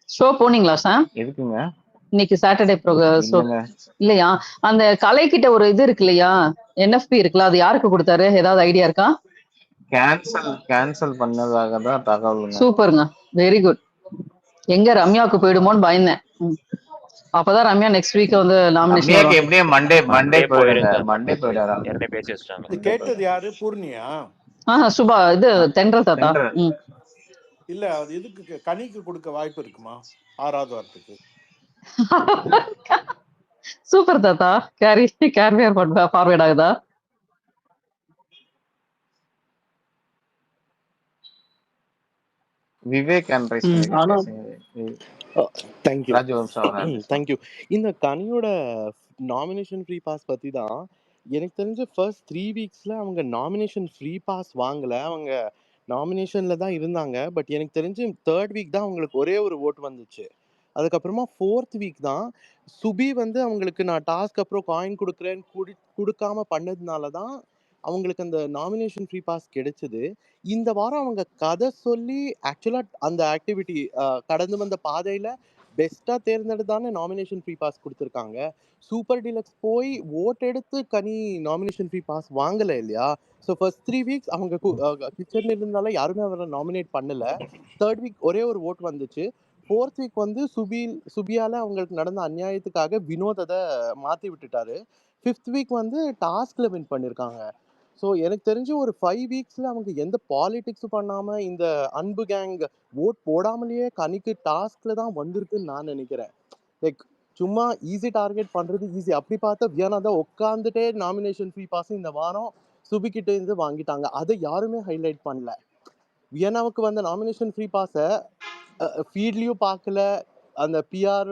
ஷோ போனீங்களா சாம்? எதுக்குங்க? இன்னைக்கு சாட்டர்டே ஷோ இல்லையா? அந்த கலை கிட்ட ஒரு இது இருக்கு இல்லையா, என்எஃப்பி இருக்குல்ல, அது யாருக்கு கொடுத்தாரு? ஏதாவது ஐடியா இருக்கா? கேன்சல் பண்ணதாக தான் தகவல். சூப்பருங்க, வெரி குட். எங்க ரம்யாவுக்கு போயிடுமோன்னு பயந்தேன். அப்பதான் ரம்யா நெக்ஸ்ட் வீக் வந்து நாமினேஷன். எப்படியே மண்டே போயிடுறாங்க. யாரே பேசி வச்சிட்டாங்க. இது கேட்டது யாரு? பூர்ணியா? சுபா இது தென்றல் தாத்தா. இல்ல, அது எதுக்கு கனிக்கு கொடுக்க வாய்ப்பு இருக்குமா 6வது வாரத்துக்கு? சூப்பர் தாத்தா, கேர்வியர் ஃபார்வர்ட் ஆகுதா? விவேக் தேங்க்யூ. இந்த கனியோட நாமினேஷன் ஃப்ரீ பாஸ் பத்தி தான் எனக்கு தெரிஞ்ச ஃபர்ஸ்ட் 3 வீக்ஸ்ல அவங்க நாமினேஷன் ஃப்ரீ பாஸ் வாங்கல, அவங்க நாமினேஷன்ல தான் இருந்தாங்க. பட் எனக்கு தெரிஞ்சு 3rd வீக் தான் அவங்களுக்கு ஒரே ஒரு ஓட் வந்துச்சு. அதுக்கப்புறமா 4th வீக் தான் சுபி வந்து அவங்களுக்கு நான் டாஸ்க் அப்புறம் காயின் கொடுக்குறேன்னு கொடுக்காம பண்ணதுனால தான் அவங்களுக்கு அந்த நாமினேஷன் ஃப்ரீ பாஸ் கிடைச்சது. இந்த வாரம் அவங்க கதை சொல்லி ஆக்சுவலாக அந்த ஆக்டிவிட்டி கடந்து வந்த பாதையில் பெஸ்ட்டாக தேர்ந்தெடுத்தானே நாமினேஷன் ஃப்ரீ பாஸ் கொடுத்துருக்காங்க. சூப்பர் டீலக்ஸ் போய் ஓட் எடுத்து கனி நாமினேஷன் ஃப்ரீ பாஸ் வாங்கலை இல்லையா? ஸோ ஃபர்ஸ்ட் 3 வீக்ஸ் அவங்க கிச்சனில் இருந்தால யாருமே அவரை நாமினேட் பண்ணலை. 3rd வீக் ஒரே ஒரு ஓட் வந்துச்சு. 4th வீக் வந்து சுபியால அவங்களுக்கு நடந்த அநியாயத்துக்காக வினோதத்தை மாற்றி விட்டுட்டாரு. 5th வீக் வந்து டாஸ்க்ல வின் பண்ணியிருக்காங்க. ஸோ எனக்கு தெரிஞ்சு ஒரு 5 வீக்ஸில் அவங்க எந்த பாலிடிக்ஸும் பண்ணாமல் இந்த அன்பு கேங் ஓட் போடாமலேயே கனிக்கு டாஸ்கில் தான் வந்திருக்குன்னு நான் நினைக்கிறேன். லைக் சும்மா ஈஸி டார்கெட் பண்றது ஈஸி. அப்படி பார்த்தா வியானா தான் உட்காந்துட்டே நாமினேஷன் ஃப்ரீ பாஸ் இந்த வாரம் சுபிக்கிட்ட இருந்து வாங்கிட்டாங்க. அதை யாருமே ஹைலைட் பண்ணல. வியனாவுக்கு வந்த நாமினேஷன் ஃப்ரீ பாஸை ஃபீட்லேயும் பார்க்கல, அந்த பிஆர்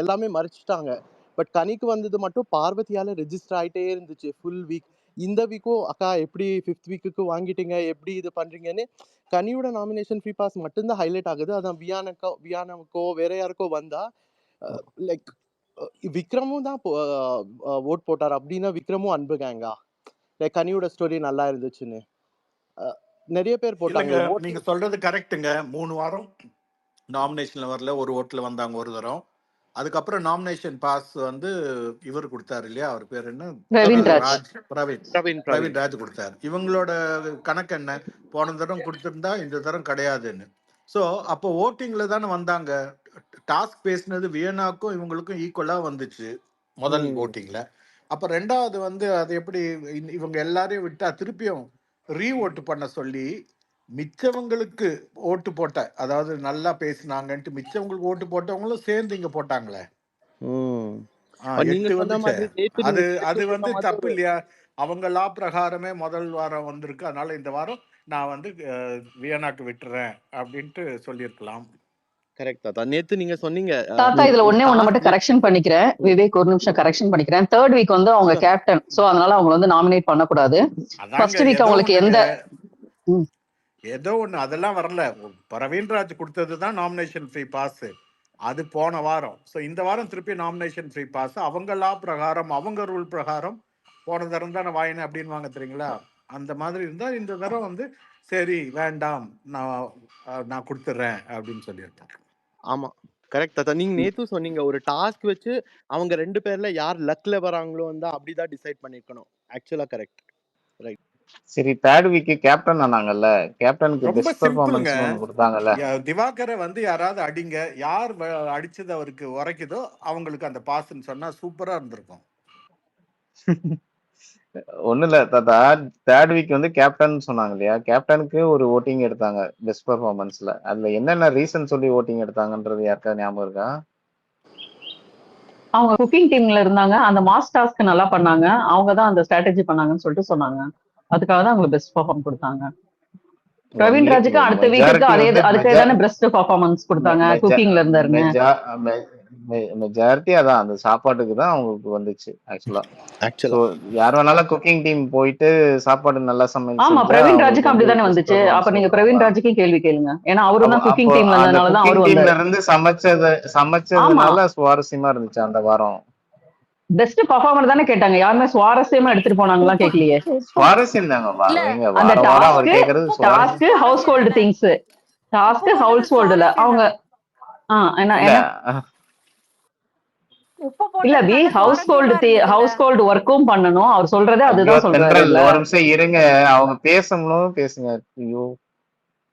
எல்லாமே மறைச்சிட்டாங்க. பட் கனிக்கு வந்தது மட்டும் பார்வதியால் ரெஜிஸ்டர் ஆகிட்டே இருந்துச்சு ஃபுல் வீக். இந்த வீக்கும் அக்கா எப்படி 5th வீக்குக்கு வாங்கிட்டீங்க, எப்படி இது பண்ணுறீங்கன்னு கனியோட நாமினேஷன் ஃப்ரீ பாஸ் மட்டும்தான் ஹைலைட் ஆகுது. அதான் வியானாவுக்கோ வேற யாருக்கோ வந்தா லைக் விக்ரமும் தான் ஓட் போட்டார் அப்படின்னா விக்ரமும் அன்பு கேங்கா லைக் கனியோட ஸ்டோரி நல்லா இருந்துச்சுன்னு நிறைய பேர் போட்டாங்க. நீங்க சொல்றது கரெக்டுங்க. 3 வாரம் நாமினேஷன்ல வரல, ஒரு ஓட்டுல வந்தாங்க ஒரு தரம். அதுக்கப்புறம் நாமினேஷன் பாஸ் வந்து இவர் கொடுத்தாரு இல்லையா, அவர் பேர் என்ன, பிரவீன் ராஜ் கொடுத்தாரு. இவங்களோட கணக்கு என்ன, போன தரம் கொடுத்திருந்தா இந்த தரம் கிடையாதுன்னு. ஸோ அப்போ ஓட்டிங்ல தானே வந்தாங்க. டாஸ்க் பேசினது வியனாக்கும் இவங்களுக்கும் ஈக்குவலா வந்துச்சு முதல் ஓட்டிங்ல. அப்ப ரெண்டாவது வந்து அது எப்படி இவங்க எல்லாரையும் விட்டா திருப்பியும் ரீ ஓட்டு பண்ண சொல்லி மிச்சவங்களுக்கு ஓட்டு போட்ட, அதாவது நல்லா பேசினாங்கன்ட்டு மிச்சவங்களுக்கு ஓட்டு போட்டவங்களும் சேர்ந்து இங்க போட்டாங்களே. 8 வந்துச்சு. அது வந்து தப்பு இல்லையா? அவங்க லா பிரகாரமே முதல் வாரம் வந்திருக்கு, அதனால இந்த வாரம் நான் வந்து வியனாக்கு விட்டுறேன் அப்படின்ட்டு சொல்லியிருக்கலாம். கரெக்ட் தாத்தா. நேத்து நீங்க சொன்னீங்க தாத்தா, இதுல ஒண்ணு மட்டும் கரெக்ஷன் பண்ணிக்கிறேன் விவேக், ஒரு நிமிஷம் கரெக்ஷன் பண்ணிக்கிறேன். 3rd வீக் வந்து அவங்க கேப்டன், சோ அதனால அவங்க வந்து நாமினேட் பண்ணக்கூடாது. ஃபர்ஸ்ட் வீக் அவங்களுக்கு ஏதோ ஒண்ணு அதெல்லாம் வரல. பிரவீன்ராஜ் கொடுத்ததுதான் நாமினேஷன் ஃப்ரீ பாஸ், அது போன வாரம். ஸோ இந்த வாரம் திருப்பி நாமினேஷன் ஃப்ரீ பாஸ் அவங்க லா பிரகாரம் அவங்க ரூல் பிரகாரம் போன தரம் தானே வாயினு அப்படின்னு வாங்க தெரியுங்களா. அந்த மாதிரி இருந்தா இந்த தரம் வந்து சரி வேண்டாம் நான் கொடுத்துட்றேன் அப்படின்னு சொல்லியிருக்கேன். ஆமா கரெக்ட் தாத்தா. நீங்க நேத்து சொன்னீங்க ஒரு டாஸ்க் வச்சு அவங்க 2 பேர்ல யார் லக்ல வராங்களோ வந்து அப்படிதான் டிசைட் பண்ணிருக்கணும். ஆக்சுவலா கரெக்ட் ரைட். சரி, 3rd வீக் கேப்டன் ஆனாங்கல்ல, கேப்டனுக்கு ரொம்ப பெஸ்ட் சிம்பிளுங்க. பெர்ஃபார்மன்ஸ் கொடுத்தாங்கல்ல. திவாகரை வந்து யாராவது அடிங்க, யார் அடிச்சது அவருக்கு உரைக்குதோ அவங்களுக்கு அந்த பாஸ்ன்னு சொன்னா சூப்பரா இருந்திருக்கும். ஒண்ணு இல்ல தாத்தா, 3rd வீக் வந்து கேப்டன் சொன்னாங்க இல்லையா, கேப்டனுக்கு ஒரு ஓட்டிங் எடுத்தாங்க பெஸ்ட் பெர்ஃபார்மன்ஸ்ல. அதுல என்னென்ன ரீசன் சொல்லி ஓட்டிங் எடுத்தாங்கன்றது யாருக்கா ஞாபகம் இருக்கா? அவங்க குக்கிங் டீம்ல இருந்தாங்க, அந்த மாஸ் டாஸ்க் நல்லா பண்ணாங்க, அவங்க தான் அந்த ஸ்ட்ராட்டஜி பண்ணாங்கன்னு சொல்லிட்டு சொன்னாங்க. அதுக்காக தான் அவங்களுக்கு பெஸ்ட் பெர்ஃபார்ம் கொடுத்தாங்க. பிரவீன் ராஜுக்கு அடுத்த வீக்குக்கு அதுக்கு தானே பெஸ்ட் பெர்ஃபார்மன்ஸ் கொடுத்தாங்க, குக்கிங்ல இருந்தாருங்க. மெஜாரிட்டி அதான் அந்த சாப்பாட்டுக்கு தான் அவங்களுக்கு வந்துச்சு. ஆக்சுவலா யார் வேணாலும் குக்கிங் டீம் போயிட்டு சாப்பாடு நல்லா சமைச்சு. ஆமா, பிரவீன் ராஜுக்கு அப்படிதானே வந்துச்சு. அப்ப நீங்க பிரவீன் ராஜுக்கு கேள்வி கேளுங்க, ஏன்னா அவரு தான் குக்கிங் டீம்ல இருந்தனால தான் அவரு டீம்ல இருந்து சமைச்சதுனால சுவாரஸ்யமா இருந்துச்சு அந்த வாரம். பெஸ்ட் பெர்ஃபார்மர் தானே கேட்டாங்க, யாருமே சுவாரஸ்யமா எடுத்துட்டு போனாங்களா கேட்கலையே. சுவாரஸ்யம் தாங்கப்பா. அந்த task household things, task ஹவுஸ் ஹோல்டுல அவங்க என்ன இல்ல பி ஹவுஸ் ஹோல்டு ஒர்க்கும் பண்ணணும். அவர் சொல்றதே அதுதான் சொல்றாரு. ஒரு நிமிஷம் இருங்க, அவங்க பேசணும் பேசுங்க. ஐயோ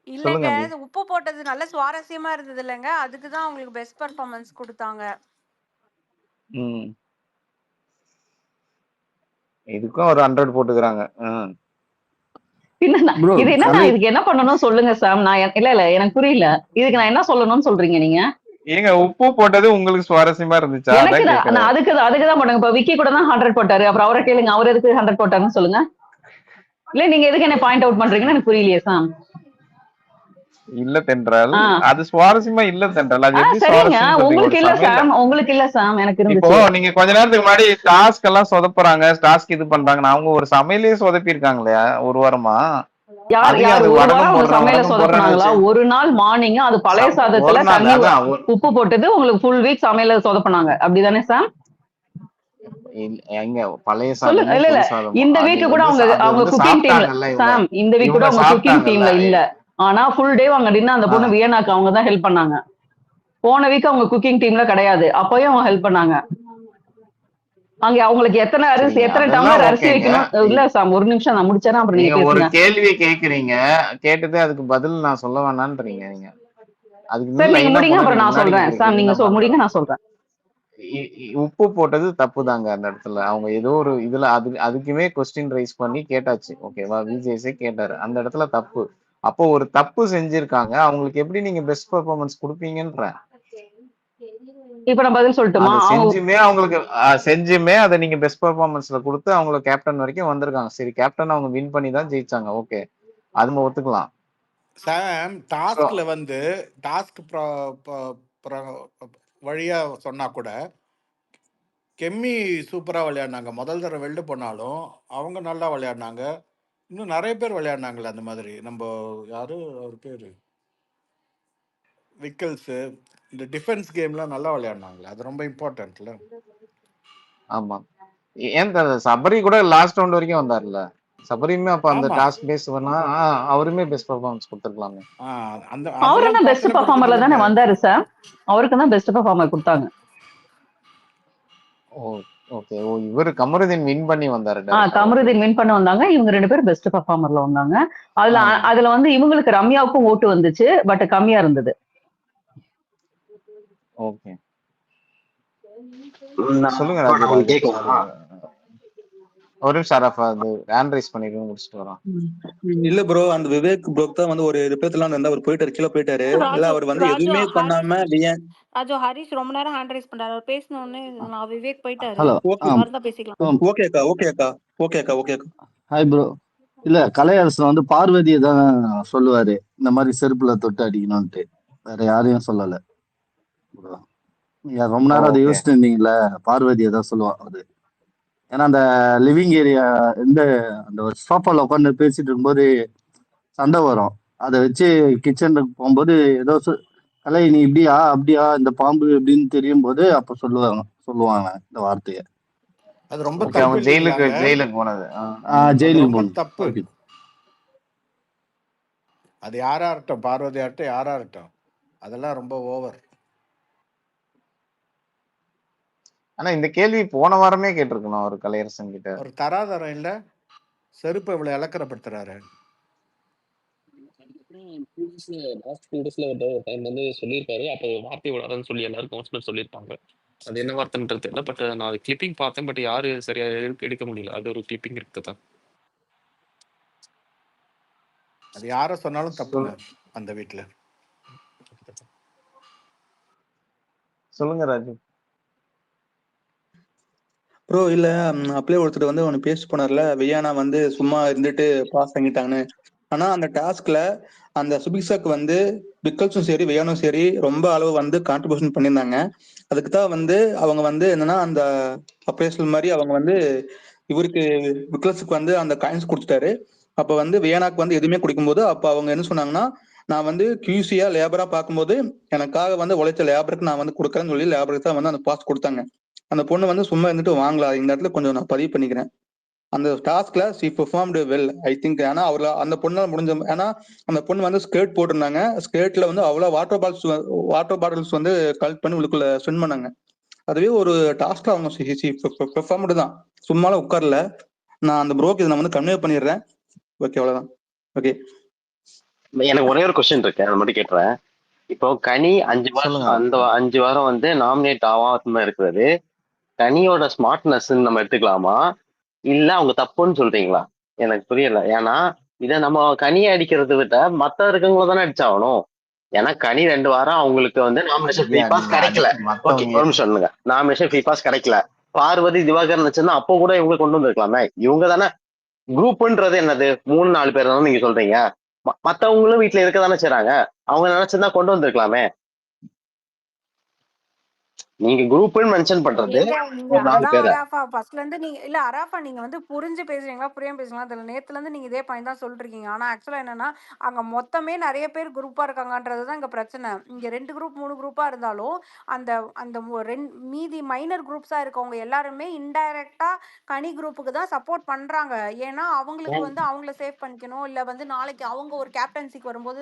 இல்லங்க, உப்பு போட்டது நல்ல சுவாரஸ்யமா இருந்தது இல்லங்க, அதுக்குதான் அவங்களுக்கு பெஸ்ட் பெர்ஃபார்மன்ஸ் கொடுத்தாங்க. இதுக்கும் ஒரு 100 போட்டுக்கிறாங்க. இது என்ன, இதுக்கு என்ன பண்ணணும் சொல்லுங்க சாம். நான் இல்ல எனக்கு புரியல, இதுக்கு நான் என்ன சொல்லணும்னு சொல்றீங்க நீங்க? ஏங்க உப்பு போட்டது உங்களுக்கு சுவாரஸ்யமா இருந்துச்சா? நான் அதுக்குதான் போட்டேங்க. இப்ப விக்கி கூட தான் 100 போட்டாரு, அப்புறம் அவரை கேளுங்க, அவர் எதுக்கு 100 போட்டாருன்னு சொல்லுங்க. இல்ல நீங்க எதுக்கு என்ன பாயிண்ட் அவுட் பண்றீங்கன்னு எனக்கு புரியலையே சாம். இல்ல தென்றல், அது சுவாரஸ்யமா இல்ல தென்றல். அது எப்படி சுவாரஸ்யம்? உங்களுக்கு இல்ல சாம், உங்களுக்கு இல்ல சாம், எனக்கு இருந்துச்சு. இப்போ நீங்க கொஞ்ச நேரத்துக்கு முன்னாடி டாஸ்க் எல்லாம் சொதப்புறாங்க, டாஸ்க் இது பண்றாங்க, அவங்க ஒரு சமையலே சொதப்பி இருக்காங்க இல்லையா ஒரு வாரமா? ஒரு நாள் மார்னிங் அது பழைய சாதத்துல தண்ணி உப்பு போட்டது உங்களுக்கு ஃபுல் வீக் சமையல சொதப்பினாங்க, அப்படிதானே சாம்? பழைய சாதம் இல்ல இந்த வீக்கு கூட அவங்க குக்கிங் டீம்ல சாம், இந்த வீக் கூட அவங்க குக்கிங் டீம்ல இல்ல, ஆனா ஃபுல் டே அவங்க டின்னர் அந்த பொண்ணு வியனாக்கு அவங்க தான் ஹெல்ப் பண்ணாங்க. போன வீக் அவங்க குக்கிங் டீம்ல கிடையாது, அப்பயும் அவங்க ஹெல்ப் பண்ணாங்க. அங்க அவங்களுக்கு எத்தனை டம்ளர் அரிசி வைக்கணும் இல்ல சாம், ஒரு நிமிஷம் நான் முடிச்சேன்னா அப்புறம் நீங்க ஒரு கேள்வி கேக்குறீங்க, கேட்டது அதுக்கு பதில் நான் சொல்ல வேணான்றீங்க. நீங்க அதுக்கு நீங்க முடிங்க, அப்புறம் நான் சொல்றேன் சாம். நீங்க முடிங்க, நான் சொல்றேன். உப்பு போட்டது தப்பு தாங்க அந்த இடத்துல. அவங்க ஏதோ ஒரு இதுல அதுக்குமே கொஸ்டின் ரைஸ் பண்ணி கேட்டாச்சு, ஓகேவா? விஜய்ஸே கேட்டாரு, அந்த இடத்துல தப்பு. அப்போ ஒரு தப்பு செஞ்சிருக்காங்க, அவங்களுக்கு எப்படி நீங்க பெஸ்ட் பெர்ஃபார்மன்ஸ் கொடுப்பீங்கன்ற? இப்ப நான் பதில் சொல்லட்டுமா? அது அவங்க செஞ்சுமே அதை நீங்க பெஸ்ட் பெர்ஃபார்மன்ஸ்ல கொடுத்து அவங்கள கேப்டன் வரைக்கும் வந்திருக்காங்க. சரி, கேப்டன் அவங்க வின் பண்ணி தான் ஜெயிச்சாங்க, ஓகே, அது நம்ம ஒத்துக்கலாம். சாம் டாஸ்க்ல வந்து டாஸ்க் வழியா சொன்னா கூட கெம்மி சூப்பரா விளையாடினாங்க. முதல் தடவை வெளில போனாலும் அவங்க நல்லா விளையாடினாங்க. இன்னும் நிறைய பேர் விளையாடினாங்களே அந்த மாதிரி. நம்ம யாரு அவர் பேரு விக்கல்ஸ், இந்த டிஃபென்ஸ் கேம்லாம் நல்லா விளையாடினாங்களே, அது ரொம்ப இம்பார்ட்டன்ட்ல. ஆமா, ஏன் சபரி கூட லாஸ்ட் ரவுண்ட் வரைக்கும் வந்தார்ல. சபரியுமே அப்ப அந்த ஆமா. டாஸ்க் பேஸ் பண்ணா அவருமே பெஸ்ட் பெர்ஃபார்மன்ஸ் கொடுத்துருக்கலாமே. அந்த அவரு அதெல்லாம் தான் பெஸ்ட் பிரச்சனை பெர்ஃபார்மர்ல தானே கொடுத்ததில்லைங்க. வந்தாரு சார். அவருக்கு தான் பெஸ்ட் பெர்ஃபார்மர் கொடுத்தாங்க. ஓகே, இவரு கமருதீன் வின் பண்ணி வந்தாரு. கமருதீன் வின் பண்ண வந்தாங்க. இவங்க 2 பேரும் பெஸ்ட் பெர்ஃபார்மர்ல வந்தாங்க. அதுல வந்து இவங்களுக்கு ரம்யாவுக்கும் ஓட்டு வந்துச்சு, பட் கம்மியா இருந்தது. ஓகே, சொல்லுங்க ஒரு நிமிஷம் அரஃபா, அது ஹேண்ட் ரைஸ் பண்ணிட்டு முடிச்சிட்டு வரோம். இல்ல ப்ரோ, அந்த விவேக் ப்ரோ தான் வந்து ஒரு ரிப்பேர்லாம் இருந்தா அவர் போயிட்டாரு, கீழே போயிட்டாரு. இல்ல அவர் வந்து எதுவுமே பண்ணாம ராஜு ஹரிஷ் ரொம்ப நேரம் ஹேண்ட் ரைஸ் பண்றாரு. அவர் பேசின உடனே நான் விவேக் போயிட்டாரு. ஹலோ, மறந்தா பேசிக்கலாம். ஓகே அக்கா. Hi bro. இல்ல, கலையரசன் வந்து பார்வதியை தான் சொல்லுவாரு இந்த மாதிரி செருப்புல தொட்டு அடிக்கணும்ட்டு, வேற யாரையும் சொல்லல. ரொம்ப நேரம் அதை யோசிச்சுட்டு இருந்தீங்களா? பார்வதியை தான் சொல்லுவான் அது. ஏன்னா அந்த லிவிங் ஏரியா அந்த சோஃபால உட்காந்து பேசிட்டு இருக்கும்போது சண்டை வரும். அதை வச்சு கிச்சனுக்கு போகும்போது ஏதோ கலை நீ இப்படியா அப்படியா இந்த பாம்பு எப்படின்னு தெரியும் போது அப்ப சொல்லுவாங்க இந்த வார்த்தையை. அது ரொம்ப தப்பு. ஜெயிலுக்கு போனது ஜெயிலுக்கு போனது தப்பு. அது யாரா இருக்கட்டும், பார்வதி ஆகட்டும், யாரா இருக்கட்டும், அதெல்லாம் ரொம்ப ஓவர். ஆனா இந்த கேள்வி போன வாரமே கேட்டிருக்கணும் ஒரு கலையரசன் கிட்ட. ஒரு தராதரம் இல்ல, செருப்பு இவ்வளவு இலக்கரப்படுத்துறாரு. ஒரு டைம் வந்து சொல்லியிருப்பாரு, அப்போ வார்த்தை விடாதுன்னு சொல்லி எல்லாரும் கவுன்சிலர் சொல்லியிருப்பாங்க. அது என்ன வார்த்தைன்றது தெரியல, பட் நான் அது கிளிப்பிங் பார்த்தேன், பட் யாரு சரியா எடுக்க முடியல. அது ஒரு கிளிப்பிங் இருக்குதான். அது யார சொன்னாலும் தப்புங்க அந்த வீட்டுல. சொல்லுங்க ராஜு. ப்ரோ இல்ல, அப்படியே ஒருத்தர் வந்து ஒன்னு பேசிட்டு போனார்ல, வியானா வந்து சும்மா இருந்துட்டு பாஸ் வாங்கிட்டாங்கன்னு. ஆனா அந்த டாஸ்க்ல அந்த சுபிக்ஷாக்கு வந்து பிக்கல்ஸும் சரி வியானும் சரி ரொம்ப அளவு வந்து கான்ட்ரிபியூஷன் பண்ணியிருந்தாங்க. அதுக்கு தான் வந்து அவங்க வந்து என்னன்னா அந்த அப்பேசல் மாதிரி அவங்க வந்து இவருக்கு பிக்கல்ஸுக்கு வந்து அந்த காயின்ஸ் கொடுத்துட்டாரு. அப்ப வந்து வியானாக்கு வந்து எதுவுமே குடிக்கும்போது அப்ப அவங்க என்ன சொன்னாங்கன்னா, நான் வந்து கியூசியா லேபரா பார்க்கும்போது எனக்காக வந்து உழைச்ச லேபருக்கு நான் வந்து கொடுக்குறேன்னு சொல்லி லேபருக்கு தான் வந்து அந்த பாஸ் கொடுத்தாங்க. அந்த பொண்ணு வந்து சும்மா இருந்துட்டு வாங்கலாம். இந்த இடத்துல கொஞ்சம் நான் பதிவு பண்ணிக்கிறேன். அந்த டாஸ்க்ல she performed well I think. ஏன்னா அவள அந்த பொண்ணால முடிஞ்ச, ஏன்னா அந்த பொண்ணு வந்து ஸ்கர்ட் போட்டிருந்தாங்க. ஸ்கர்ட்ல வந்து அவ்வளவு வாட்டர் பாட்டில்ஸ் வந்து கலெக்ட் பண்ணி உள்ளுக்குள்ள ஸ்விம் பண்ணாங்க. அதுவே ஒரு டாஸ்க்ல அவங்க பெர்ஃபார்ம்டு தான், சும்மால உட்கார்ல. நான் அந்த ப்ரோக்கு இதை நான் வந்து கன்வே பண்ணிடுறேன். ஓகே, அவ்வளவுதான். ஓகே, எனக்கு ஒரே ஒரு கொஸ்டின் இருக்கு, அதை மட்டும் கேட்டுறேன். இப்போ கனி 5 வாரம் அந்த 5 வாரம் வந்து நாமினேட் ஆகாம இருக்கிறது கனியோட ஸ்மார்ட்னஸ் நம்ம எடுத்துக்கலாமா, இல்ல அவங்க தப்புன்னு சொல்றீங்களா? எனக்கு புரியல. ஏன்னா இதை நம்ம கனியை அடிக்கிறத விட மத்த இருக்கவங்கள தானே அடிச்சாகணும். ஏன்னா கனி 2 வாரம் அவங்களுக்கு வந்து நாமினேஷன் ஃப்ரீ பாஸ் கிடைக்கல. ஓகே, ஒரு நிமிஷம் சொல்லுங்க. நாமினேஷன் ஃப்ரீ பாஸ் கிடைக்கல. பார்வதி திவாகர் நினைச்சிருந்தா அப்போ கூட இவங்க கொண்டு வந்திருக்கலாமே. இவங்க தானே குரூப்ன்றது என்னது 3-4 பேர் தானே நீங்க சொல்றீங்க. மத்தவங்களும் வீட்டுல இருக்க தானே செய்றாங்க. அவங்க நினைச்சிருந்தா கொண்டு வந்திருக்கலாமே. நீங்க குரூப்னு மென்ஷன் பண்றது ஒரு 4 பேரை. ஃபர்ஸ்ட்ல இருந்து நீங்க இல்ல அராஃபா, நீங்க வந்து புரிஞ்சு பேசுறீங்களா புரியாம பேசுறீங்களா தெரியல. நேத்துல இருந்து நீங்க இதே பாயிண்ட் தான் சொல்றீங்க. ஆனா ஆக்சுவலா என்னன்னா அங்க மொத்தமே நிறைய பேர் குரூப்பா இருக்காங்கன்றதுதான் இங்க பிரச்சனை. இங்க 2 குரூப் 3 குரூப்பா இருந்தாலும் அந்த அந்த மீதி மைனர் குரூப்ஸா இருக்கவங்க எல்லாருமே இன்டைரக்டா கனி குரூப்புக்கு தான் சப்போர்ட் பண்றாங்க. ஏன்னா அவங்களுக்கு வந்து அவங்கள சேவ் பண்ணிக்கணும், இல்ல வந்து நாளைக்கு அவங்க ஒரு கேப்டன்சிக்கு வரும்போது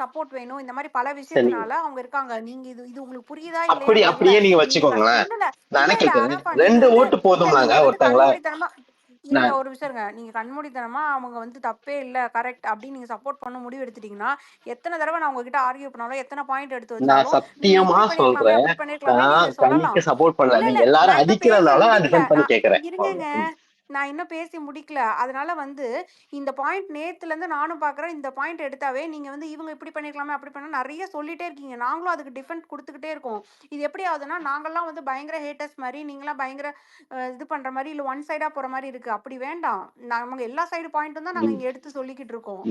சப்போர்ட் வேணும், இந்த மாதிரி பல விஷயத்தினால அவங்க இருக்காங்க. நீங்க இது உங்களுக்கு புரியுதா இல்லையா? அப்படியே நீங்க வச்சுக்கோங்களேன். நான் கேட்கிறேன், 2 ஓட்டு போதும்னாங்க ஒருத்தங்களா? இல்ல ஒரு விஷயம் இருங்க, நீங்க கண்மூடித்தனமா அவங்க வந்து தப்பே இல்ல கரெக்ட் அப்படின்னு நீங்க சப்போர்ட் பண்ண முடிவு எடுத்துட்டீங்கன்னா, எத்தனை தடவை நான் உங்ககிட்ட ஆர்கியூ பண்ணாலும் எத்தனை பாயிண்ட் எடுத்து நான் வச்சாலும் சத்தியமா சொல்றேன், அப்படி பண்ணிருக்கலாமே நீங்க சொல்லலாம். கனிக்கு சப்போர்ட் பண்ணல. நீங்க எல்லாரும் அடிக்கிறதுனால நான் டிஃபெண்ட் பண்ணி கேக்குறேன். இருங்க நான் இன்னும் பேசி முடிக்கல. அதனால வந்து இந்த பாயிண்ட் நேத்துல இருந்து நானும் பார்க்குறேன். இந்த பாயிண்ட் எடுத்தாவே நீங்க வந்து இவங்க இப்படி பண்ணிருக்கலாமே, அப்படி பண்ண நெறைய சொல்லிட்டே இருக்கீங்க. நாங்களும் அதுக்கு டிஃபெண்ட் குடுத்துக்கிட்டே இருக்கோம். இது எப்படி ஆகுதுன்னா, நாங்கலாம் வந்து பயங்கர ஹேட்டர்ஸ் மாரி, நீங்கலாம் பயங்கர இது பண்ற மாரி, இல்ல ஒன் சைடா போற மாரி இருக்கு. அப்படி வேண்டாம். நாங்க எல்லா சைடு பாயிண்ட்டும் தான் நாங்க இங்க எடுத்து சொல்லிக்கிட்டு இருக்கோம்.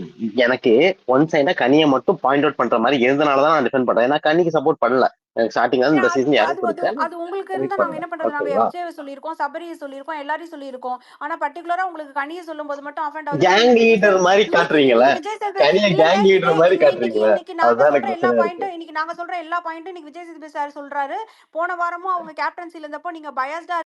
எனக்கு ஒன் சைடா கனியை மட்டும் பாயிண்ட் அவுட் பண்ற மாதிரி இருந்தனாலதான் நான் டிஃபெண்ட் பண்றேன். ஏன்னா கனிக்கு சப்போர்ட் பண்ணல. எனக்கு ஸ்டார்டிங்ல இந்த சீசன் யாரும் கொடுக்கல. அது உங்களுக்கு இருந்தா நாங்க என்ன பண்றது? நாங்க எஃப்ஜேவை சொல்லியிருக்கோம், சபரியை சொல்லியிருக்கோம், எல்லாரையும் சொல்லியிருக்கோம். ஆனா பர்டிகுலரா உங்களுக்கு கனியை சொல்லும்போது மட்டும் அஃபெண்ட் ஆகுது. கேங் லீடர் மாதிரி காட்டுறீங்களா? கனியை கேங் லீடர் மாதிரி காட்டுறீங்களா? இன்னைக்கு நாங்க சொல்ற எல்லா பாயிண்ட்டும் இன்னைக்கு விஜய் சேதுபதி சார் சொல்றாரு. போன வாரமும் அவங்க கேப்டன்சில இருந்தப்போ நீங்க பயாஸ்டா